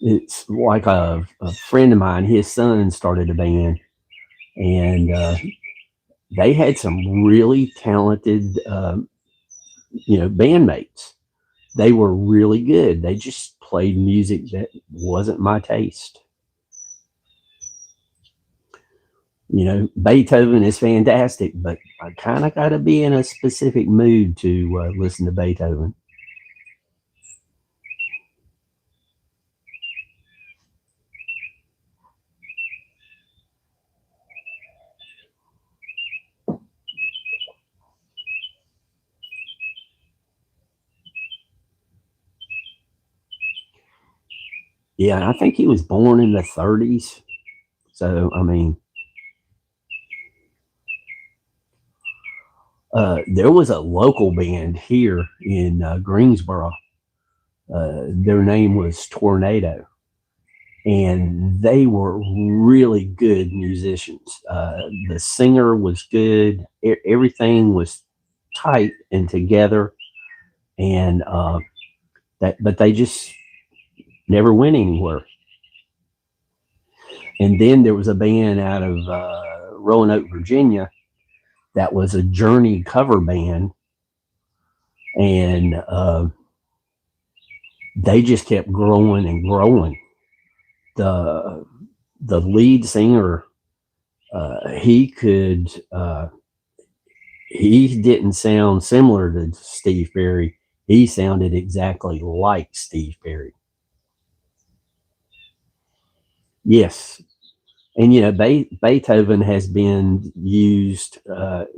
it's like a friend of mine. His son started a band, and they had some really talented, bandmates. They were really good. They just played music that wasn't my taste. Beethoven is fantastic, but I kind of got to be in a specific mood to listen to Beethoven. Yeah, I think he was born in the 30s. So, I mean, there was a local band here in Greensboro. Their name was Tornado, and they were really good musicians. The singer was good. Everything was tight and together, and but they just never went anywhere. And then there was a band out of Roanoke, Virginia, that was a Journey cover band, and they just kept growing and growing. The the lead singer, he could he didn't sound similar to Steve Perry. He sounded exactly like Steve Perry. Yes, and Beethoven has been used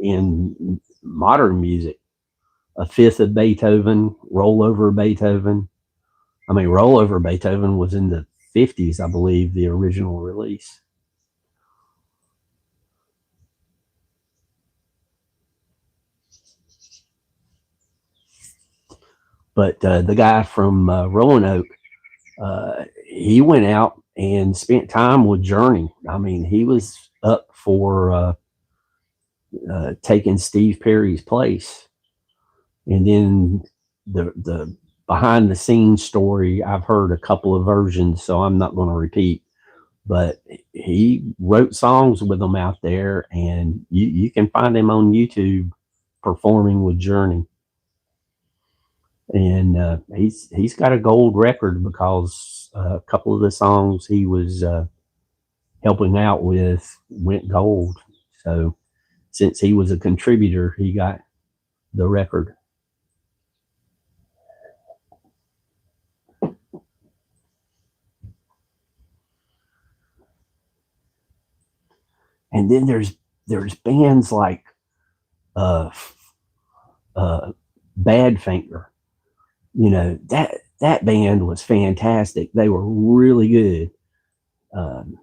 in modern music. A fifth of Beethoven, rollover Beethoven. I mean, rollover Beethoven was in the 50s, I believe, the original release. But the guy from Roanoke, he went out and spent time with Journey. I mean, he was up for taking Steve Perry's place. And then the behind the scenes story, I've heard a couple of versions, so I'm not going to repeat. But he wrote songs with them out there, and you can find him on YouTube performing with Journey. And he's got a gold record because a couple of the songs he was helping out with went gold. So since he was a contributor, he got the record. And then there's bands like uh, Badfinger. You know, that band was fantastic. They were really good. Um,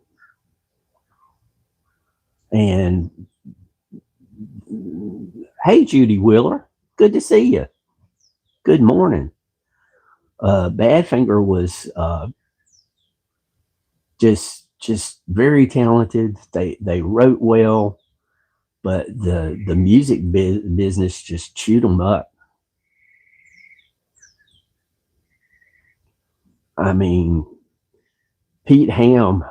and hey, Judy Wheeler, good to see you. Good morning. Badfinger was just very talented. They wrote well, but the music business just chewed them up. I mean, Pete Ham,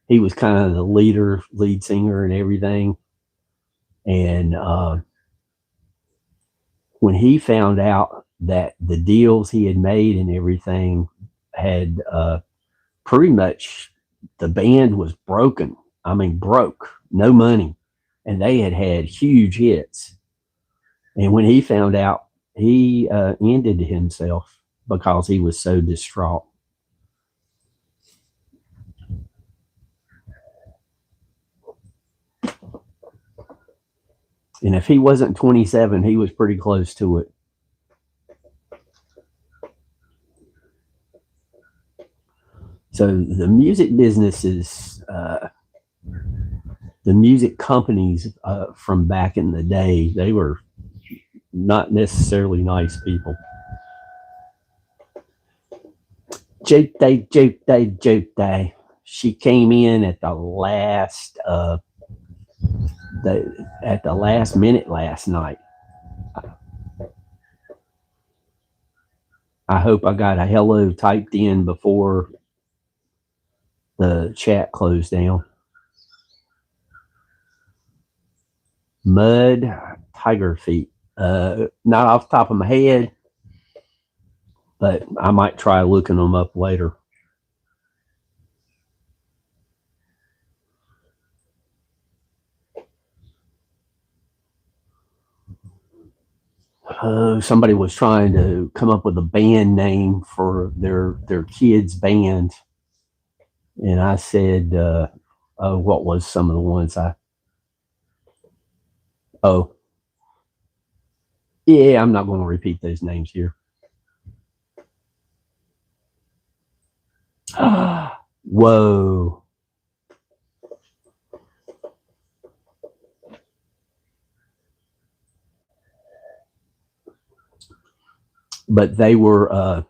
he was kind of the lead singer, and everything. And when he found out that the deals he had made and everything had pretty much, the band was broken. I mean, broke, no money, and they had huge hits. And when he found out, he ended himself because he was so distraught. And if he wasn't 27, he was pretty close to it. So the music businesses, the music companies from back in the day, they were not necessarily nice people. Joke day. She came in at the last minute last night. I hope I got a hello typed in before the chat closed down. Mud Tiger Feet. Not off the top of my head, but I might try looking them up later. Somebody was trying to come up with a band name for their kids' band, and I said, what was some of the ones I? Oh, yeah, I'm not going to repeat those names here. Whoa. But they were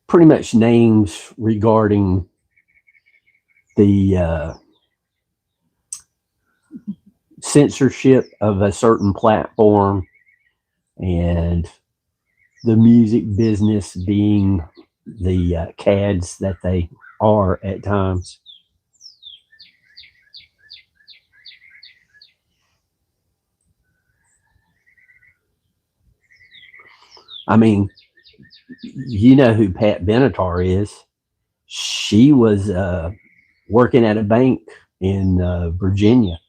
pretty much names regarding the censorship of a certain platform and the music business being the cads that they are at times. I mean, you know who Pat Benatar is. She was working at a bank in Virginia.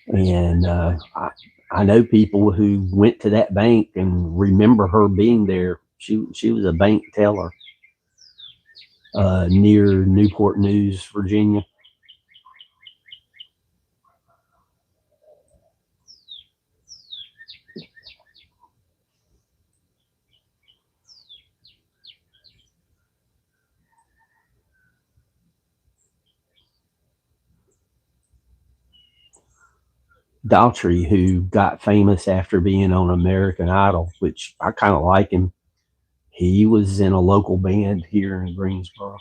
And I know people who went to that bank and remember her being there. She was a bank teller near Newport News, Virginia. Daltrey, who got famous after being on American Idol, which I kind of like him. He was in a local band here in Greensboro.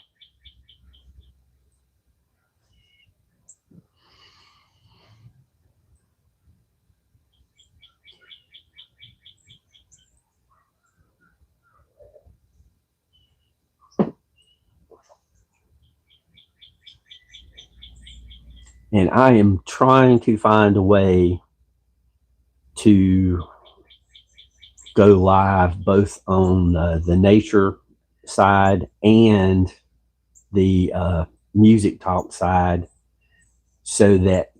And I am trying to find a way to go live both on the nature side and the music talk side, so that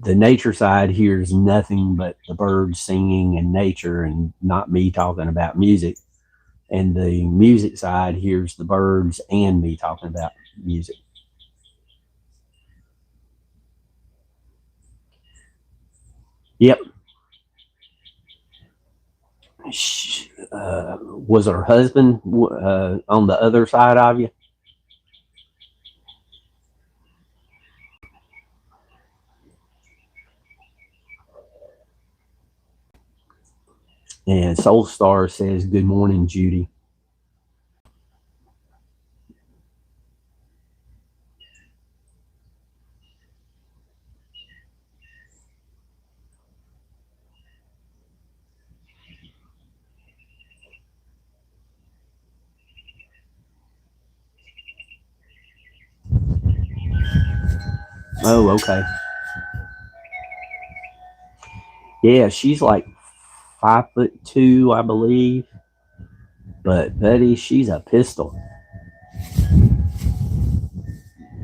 the nature side hears nothing but the birds singing and nature and not me talking about music. And the music side hears the birds and me talking about music. Yep. Was her husband on the other side of you? And Soul Star says, "Good morning, Judy." Oh, okay. Yeah, she's like 5'2", I believe. But Betty, she's a pistol.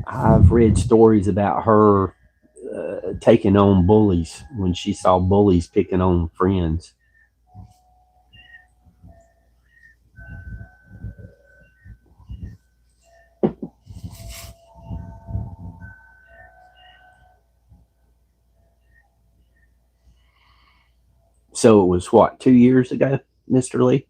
I've read stories about her taking on bullies when she saw bullies picking on friends. So it was what, 2 years ago, Mr. Lee?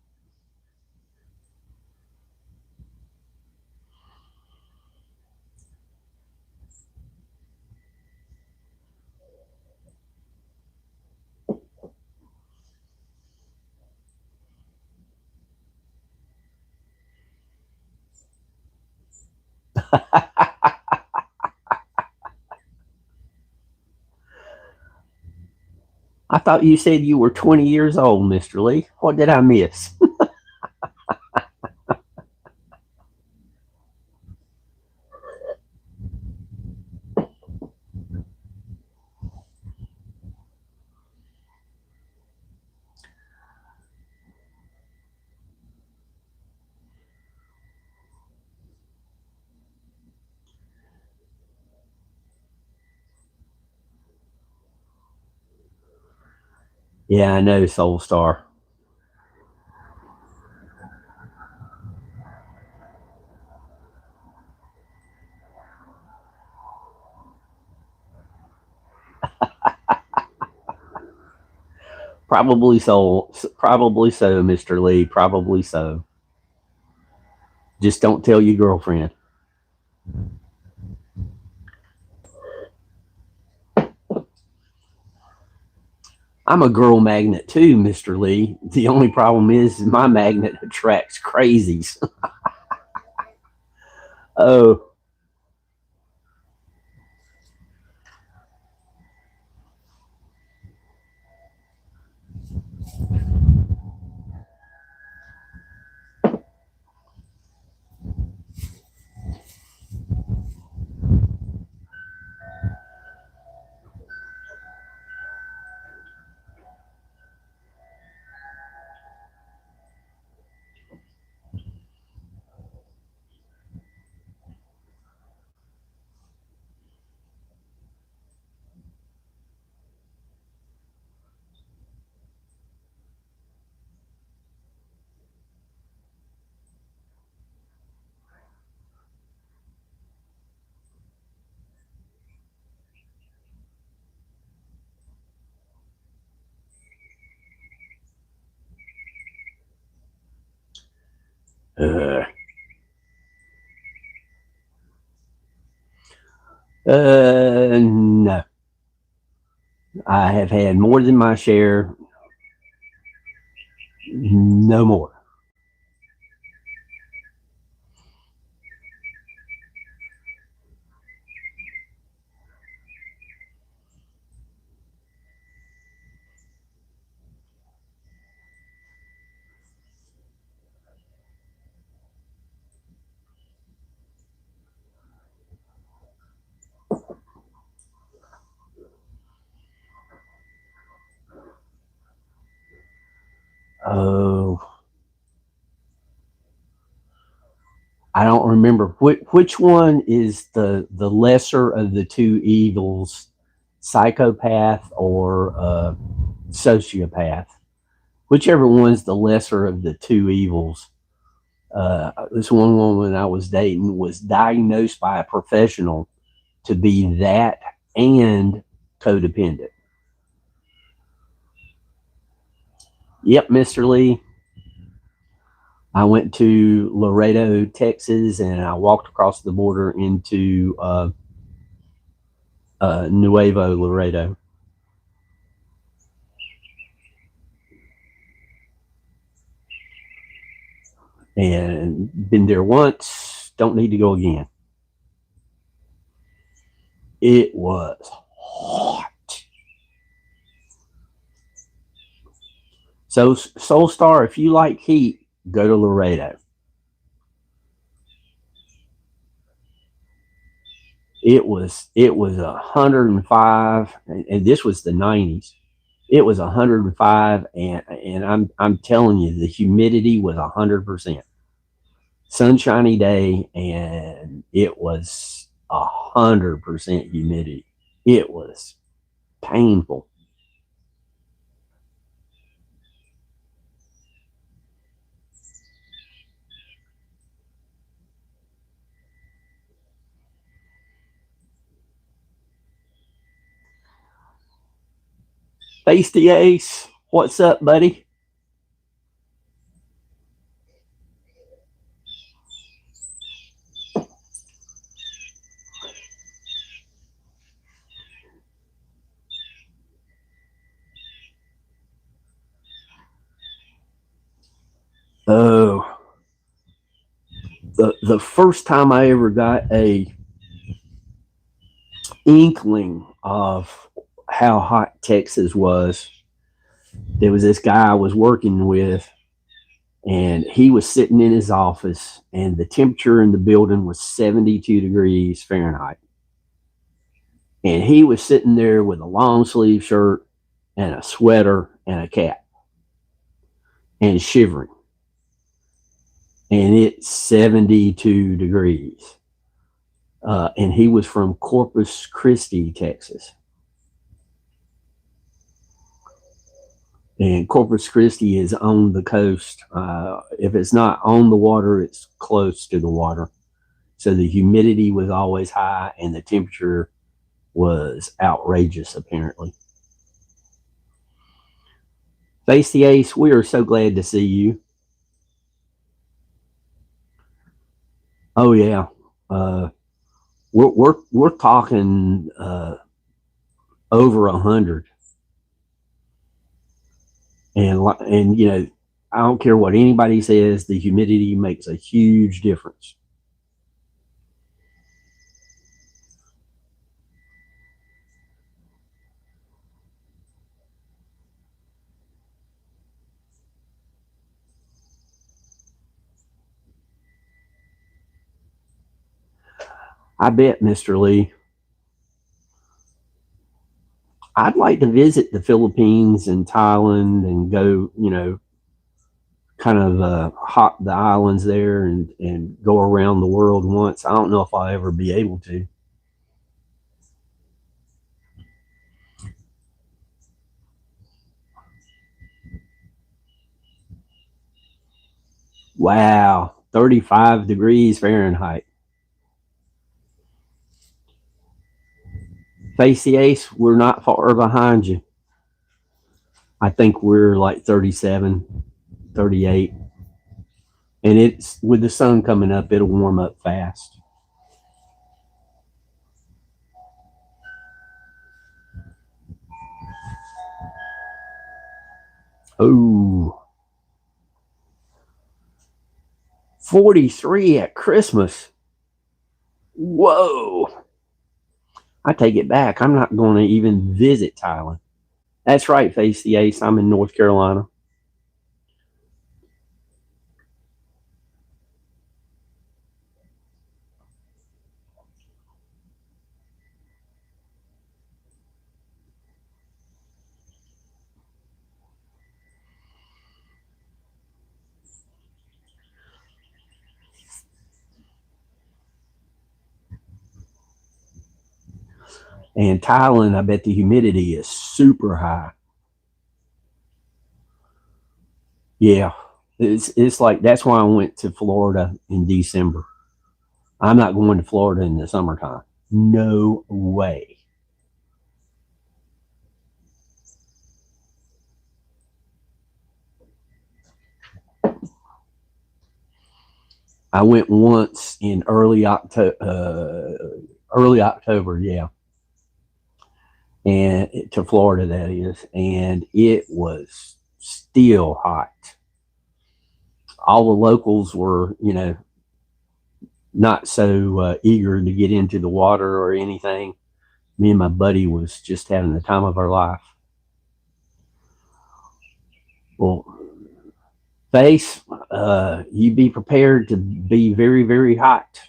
I thought you said you were 20 years old, Mr. Lee. What did I miss? Yeah, I know, Soul Star. Probably so. Probably so, Mr. Lee. Probably so. Just don't tell your girlfriend. I'm a girl magnet too, Mr. Lee. The only problem is my magnet attracts crazies. Oh, uh, no. I have had more than my share. No more. Oh, I don't remember which one is the lesser of the two evils, psychopath or sociopath. Whichever one's the lesser of the two evils. This one woman I was dating was diagnosed by a professional to be that and codependent. Yep, Mr. Lee. I went to Laredo, Texas, and I walked across the border into Nuevo Laredo. And been there once, don't need to go again. It was hot. So, Soul Star, if you like heat, go to Laredo. It was 105, and this was the 90s. It was 105, and I'm telling you, the humidity was 100%. Sunshiny day, and it was 100% humidity. It was painful. Face the Ace, what's up, buddy? Oh, the first time I ever got a inkling of how hot Texas was, there was this guy I was working with, and he was sitting in his office, and the temperature in the building was 72 degrees Fahrenheit. And he was sitting there with a long sleeve shirt and a sweater and a cap and shivering. And it's 72 degrees. And he was from Corpus Christi, Texas. And Corpus Christi is on the coast. If it's not on the water, it's close to the water. So the humidity was always high and the temperature was outrageous, apparently. Face the Ace, we are so glad to see you. Oh, yeah. Uh, we're talking over 100. And you know, I don't care what anybody says, the humidity makes a huge difference. I bet, Mr. Lee. I'd like to visit the Philippines and Thailand and go, you know, kind of hop the islands there and go around the world once. I don't know if I'll ever be able to. Wow, 35 degrees Fahrenheit. Face the Ace, we're not far behind you. I think we're like 37, 38. And it's with the sun coming up, it'll warm up fast. Oh, 43 at Christmas. Whoa. I take it back. I'm not going to even visit Thailand. That's right, Face the Ace. I'm in North Carolina. And Thailand, I bet the humidity is super high. Yeah, it's like that's why I went to Florida in December. I'm not going to Florida in the summertime. No way. I went once in early October, yeah, and to Florida that is, and it was still hot. All the locals were, not so eager to get into the water or anything. Me and my buddy was just having the time of our life. Well, face, you be prepared to be very, very hot.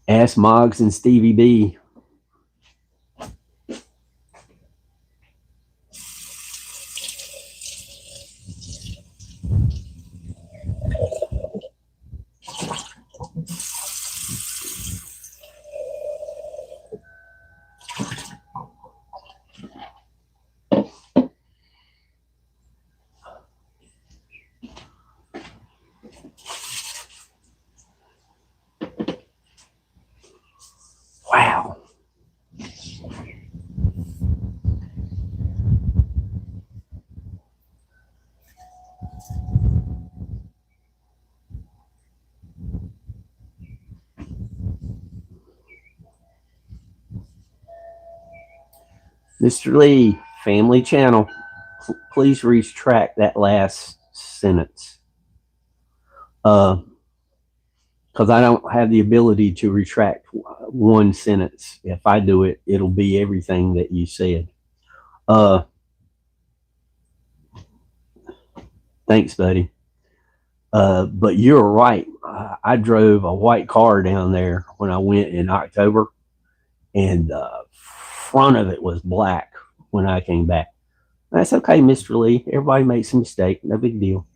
Ask Moggs and Stevie B. Wow. Mr. Lee, Family Channel, please retract that last sentence. Because I don't have the ability to retract one sentence. If I do it, it'll be everything that you said. Uh, Thanks, buddy. But you're right. I drove a white car down there when I went in October, and the front of it was black when I came back. That's okay, Mr. Lee. Everybody makes a mistake. No big deal.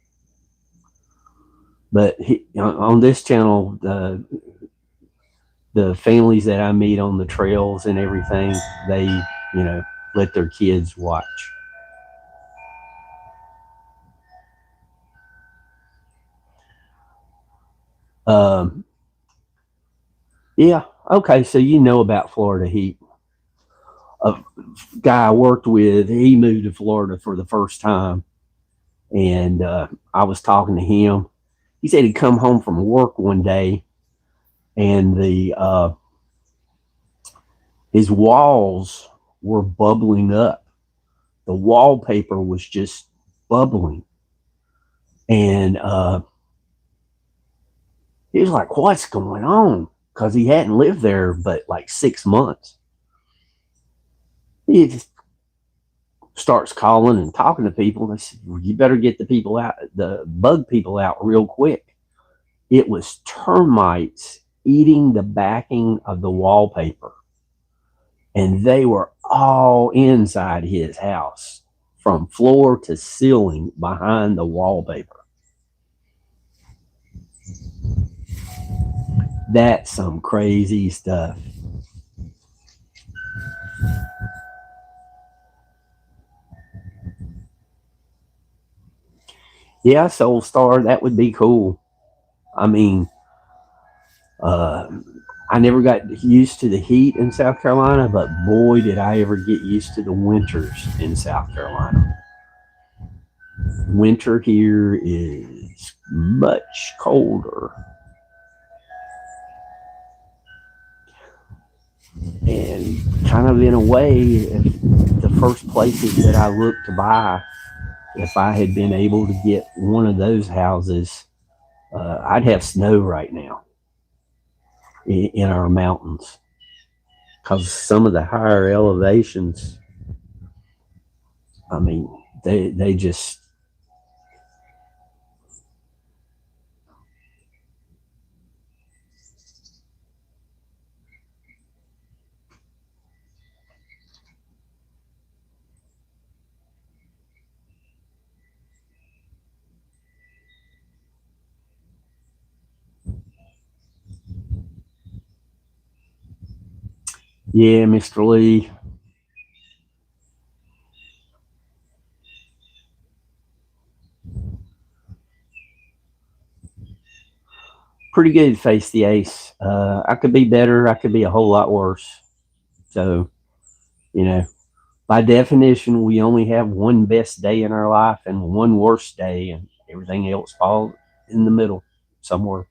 But on this channel, the families that I meet on the trails and everything, they, let their kids watch. Um, yeah, okay, so you know about Florida heat. A guy I worked with, he moved to Florida for the first time, and I was talking to him. He said he'd come home from work one day, and the his walls were bubbling up. The wallpaper was just bubbling, and he was like, "What's going on?" Because he hadn't lived there but like 6 months. He just starts calling and talking to people. And I said, well, "You better get the people out, the bug people out real quick." It was termites eating the backing of the wallpaper, and they were all inside his house from floor to ceiling behind the wallpaper. That's some crazy stuff. Yeah, Soul Star, that would be cool. I mean, uh, I never got used to the heat in South Carolina, but boy, did I ever get used to the winters in South Carolina. Winter here is much colder. And kind of in a way, the first places that I looked to buy, if I had been able to get one of those houses, I'd have snow right now in our mountains. Because some of the higher elevations, I mean, they just, Yeah, Mr. Lee. Pretty good, Face the Ace. I could be better. I could be a whole lot worse. So, you know, by definition, we only have one best day in our life and one worst day, and everything else falls in the middle somewhere.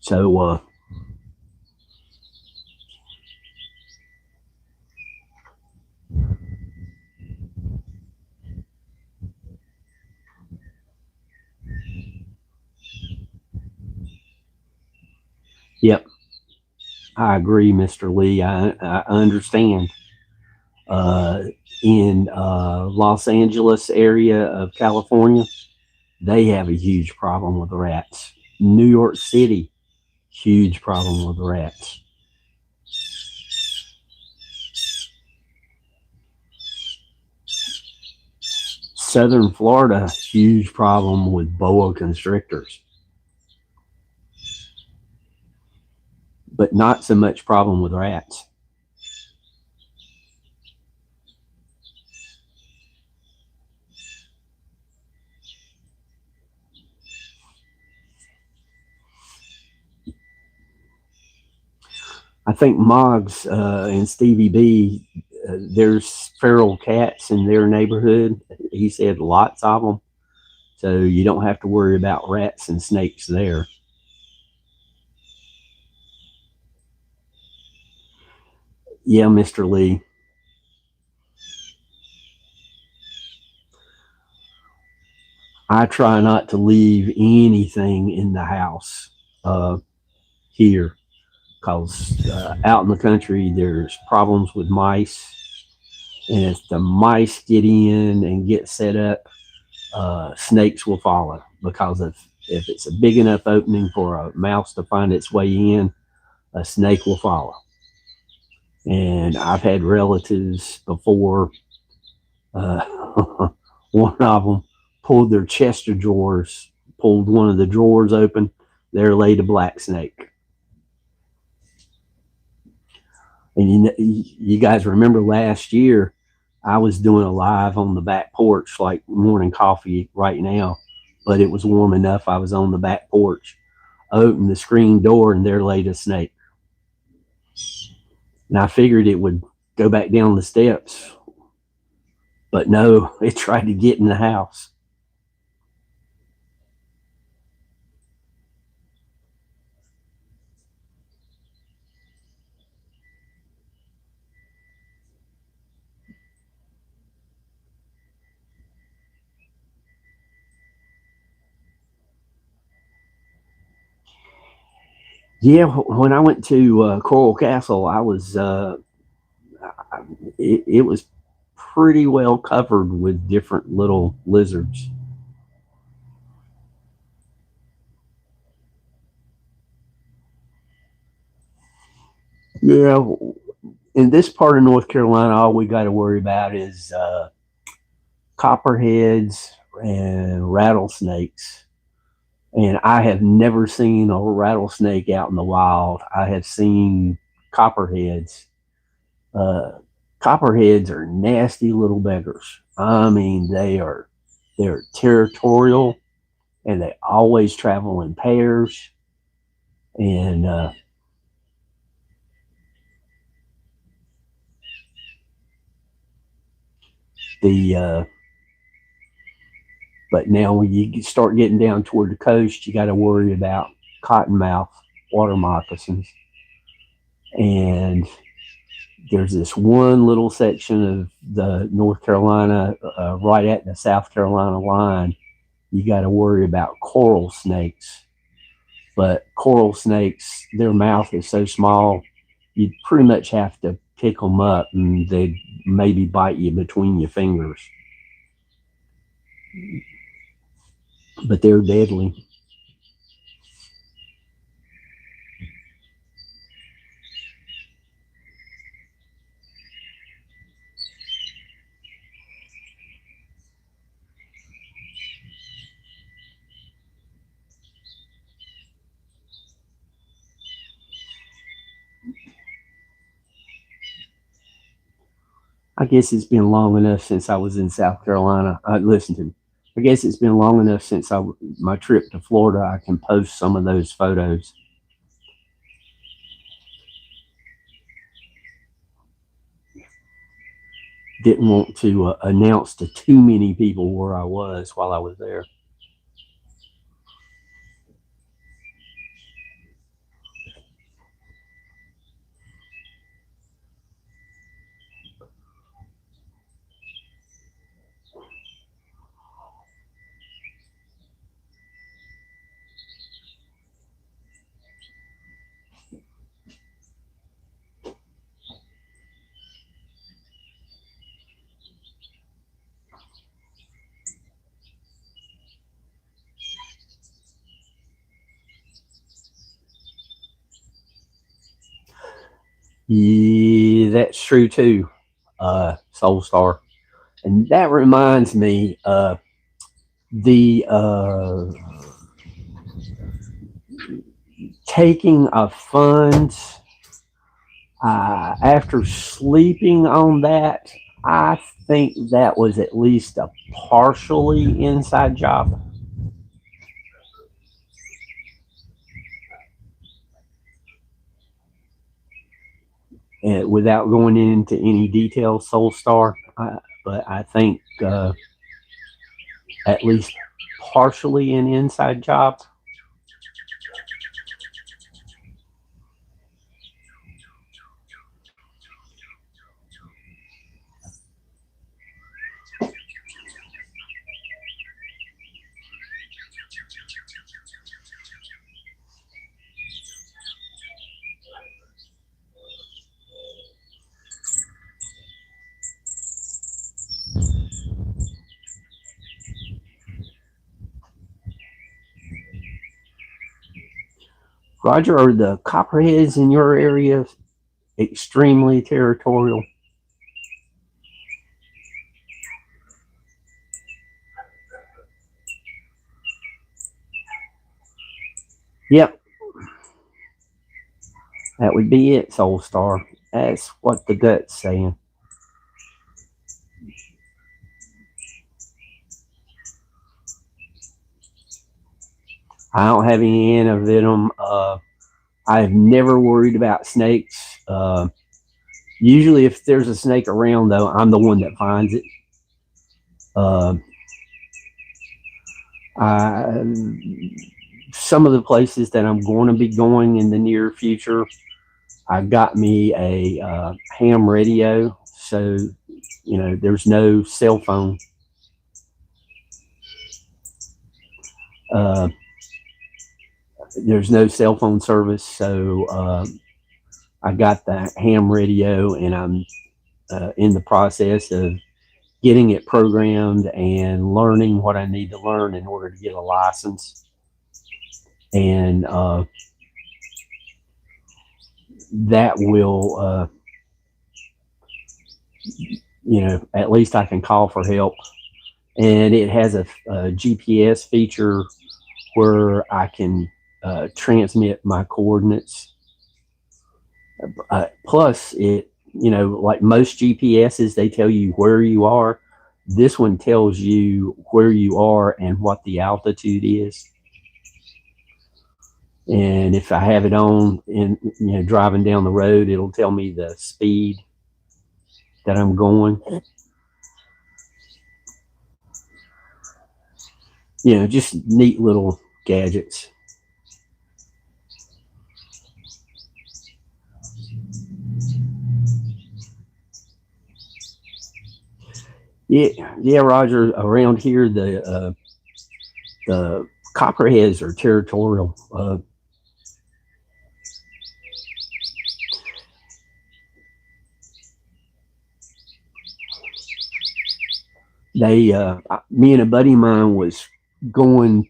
So, yep, I agree, Mr. Lee. I understand. Uh, in Los Angeles area of California, they have a huge problem with rats. New York City, huge problem with rats. Southern Florida, huge problem with boa constrictors, but not so much problem with rats. I think Moggs and Stevie B, there's feral cats in their neighborhood. He said lots of them. So you don't have to worry about rats and snakes there. Yeah, Mr. Lee. I try not to leave anything in the house uh, here because out in the country there's problems with mice, and if the mice get in and get set up, snakes will follow because if it's a big enough opening for a mouse to find its way in, a snake will follow. And I've had relatives before. One of them pulled their chest of drawers, pulled one of the drawers open. There laid a black snake. And you guys remember last year, I was doing a live on the back porch, like morning coffee right now, but it was warm enough. I was on the back porch, opened the screen door, and there laid a snake. And I figured it would go back down the steps, but no, it tried to get in the house. Yeah, when I went to Coral Castle, I was it was pretty well covered with different little lizards. Yeah, in this part of North Carolina, all we got to worry about is copperheads and rattlesnakes. And I have never seen a rattlesnake out in the wild. I have seen copperheads. Uh, Copperheads are nasty little beggars. I mean, they're territorial, and they always travel in pairs. And the but now when you start getting down toward the coast, you got to worry about cottonmouth water moccasins. And there's this one little section of the North Carolina, right at the South Carolina line, you got to worry about coral snakes. But coral snakes, their mouth is so small, you pretty much have to pick them up and they'd maybe bite you between your fingers. But they're deadly. I guess it's been long enough since I was in South Carolina. Listen to me. I guess it's been long enough since my trip to Florida. I can post some of those photos. Didn't want to announce to too many people where I was while I was there. Yeah, that's true too, Soul Star. And that reminds me, the taking of funds. After sleeping on that, I think that was at least a partially inside job. And without going into any detail, Soul Star, but I think at least partially an inside job. Roger, are the copperheads in your area extremely territorial? Yep, that would be it, Soul Star. That's what the gut's saying. I don't have any antivenom. I've never worried about snakes. Usually, if there's a snake around, though, I'm the one that finds it. Some of the places that I'm going to be going in the near future, I got me a ham radio, so there's no cell phone. There's no cell phone service, so I got the ham radio, and I'm in the process of getting it programmed and learning what I need to learn in order to get a license. And that will, at least I can call for help. And it has a GPS feature where I can transmit my coordinates. Plus, it, like most GPSs, they tell you where you are. This one tells you where you are and what the altitude is. And if I have it on and driving down the road, it'll tell me the speed that I'm going. Just neat little gadgets. Yeah, Roger. Around here, the copperheads are territorial. Me and a buddy of mine was going,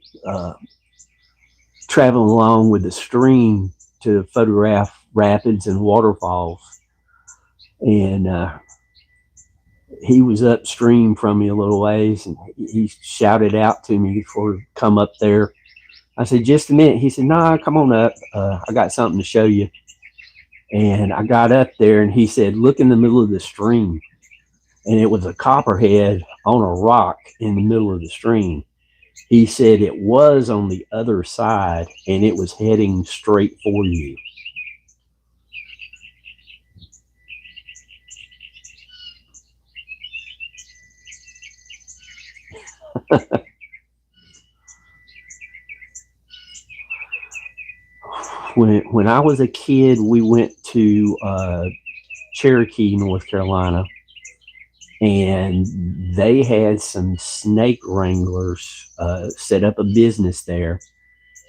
traveling along with the stream to photograph rapids and waterfalls, and he was upstream from me a little ways, and he shouted out to me for come up there. I said, just a minute. He said, nah, come on up. I got something to show you. And I got up there, and he said, look in the middle of the stream. and it was a copperhead on a rock in the middle of the stream. He said it was on the other side and it was heading straight for you. When I was a kid, we went to Cherokee, North Carolina, and they had some snake wranglers set up a business there,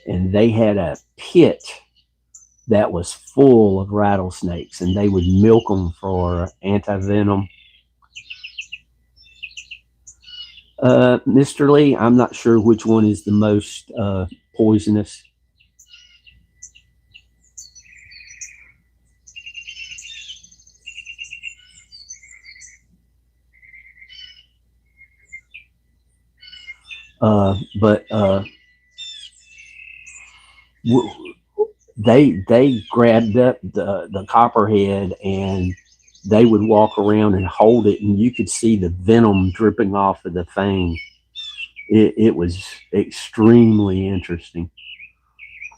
and they had a pit that was full of rattlesnakes, and they would milk them for anti-venom. Mr. Lee, I'm not sure which one is the most poisonous. But they grabbed up the copperhead, and they would walk around and hold it, and you could see the venom dripping off of the thing. It was extremely interesting.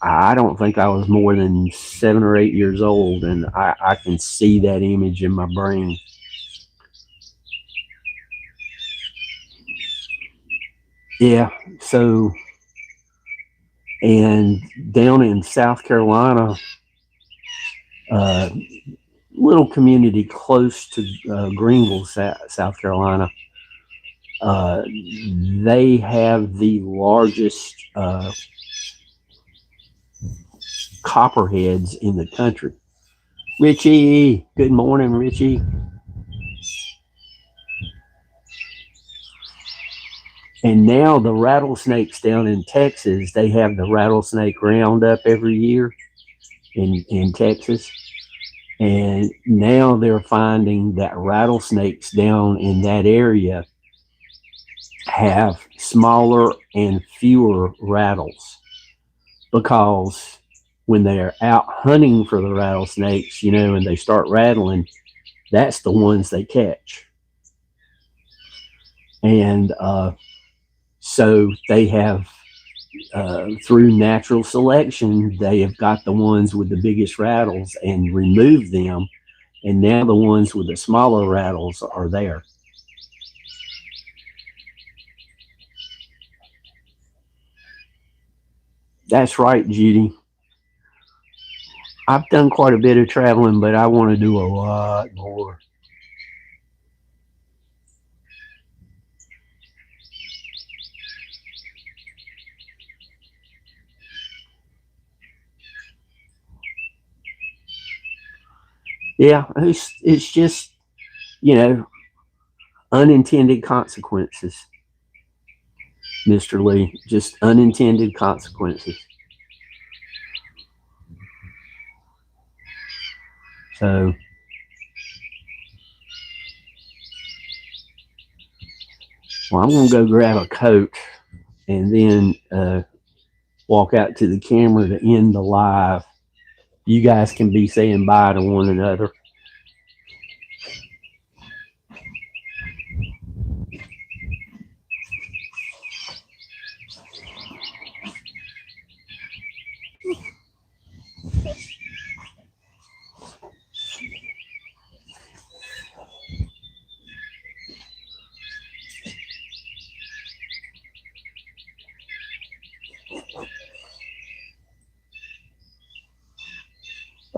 I don't think I was more than 7 or 8 years old, and I can see that image in my brain. Yeah, so, and down in South Carolina, little community close to Greenville, South Carolina, they have the largest copperheads in the country. Richie, good morning, Richie. And now the rattlesnakes down in Texas, they have the rattlesnake roundup every year in Texas. And now they're finding that rattlesnakes down in that area have smaller and fewer rattles, because when they're out hunting for the rattlesnakes, and they start rattling, that's the ones they catch. And so they have, through natural selection, they have got the ones with the biggest rattles and removed them. And now the ones with the smaller rattles are there. That's right, Judy. I've done quite a bit of traveling, but I want to do a lot more. Yeah, it's just, unintended consequences, Mr. Lee, just unintended consequences. So, well, I'm going to go grab a Coke and then walk out to the camera to end the live. You guys can be saying bye to one another.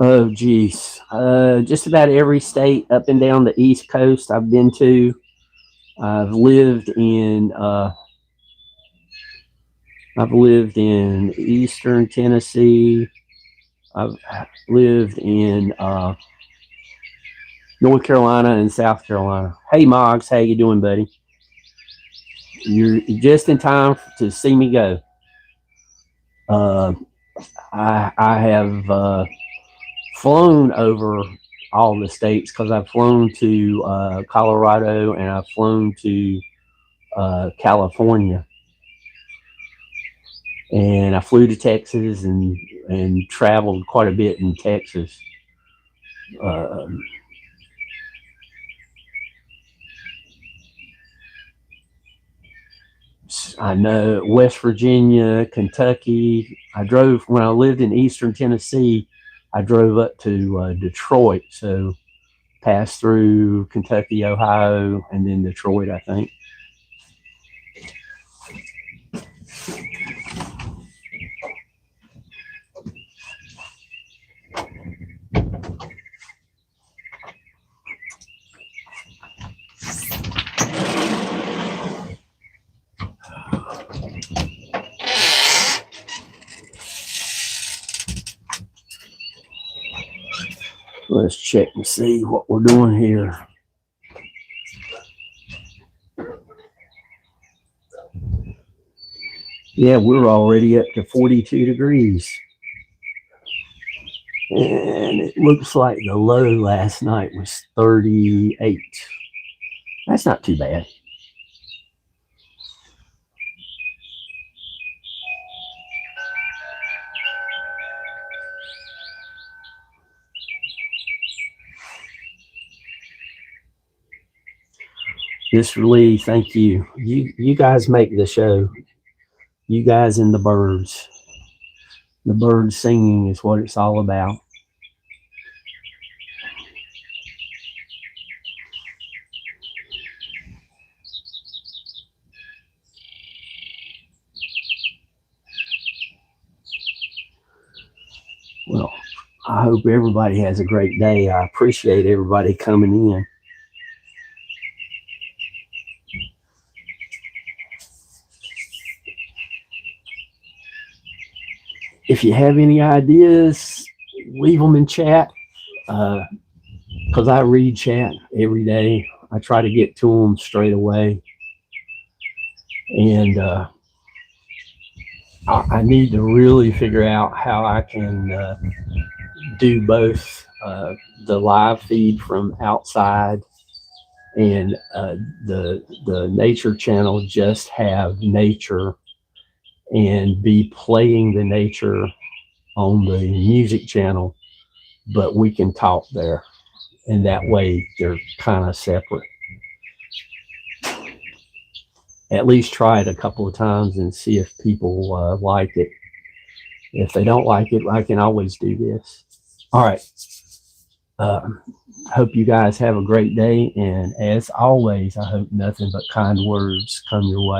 Oh, geez. Just about every state up and down the East Coast I've been to. I've lived in Eastern Tennessee. I've lived in North Carolina and South Carolina. Hey, Moggs, how you doing, buddy? You're just in time to see me go. I have flown over all the states, because I've flown to Colorado, and I've flown to California, and I flew to Texas and traveled quite a bit in Texas. I know West Virginia, Kentucky. I drove when I lived in Eastern Tennessee. I drove up to Detroit, so passed through Kentucky, Ohio, and then Detroit, I think. Let's check and see what we're doing here. Yeah, we're already up to 42 degrees. And it looks like the low last night was 38. That's not too bad. Mr. Lee, thank you. You guys make the show. You guys and the birds. The birds singing is what it's all about. Well, I hope everybody has a great day. I appreciate everybody coming in. If you have any ideas, leave them in chat, because I read chat every day. I try to get to them straight away. And I need to really figure out how I can do both the live feed from outside and the nature channel, just have nature and be playing the nature on the music channel, but we can talk there, and that way they're kind of separate. At least try it a couple of times and see if people like it. If they don't like it, I can always do this. All right. Hope you guys have a great day, and as always, I hope nothing but kind words come your way.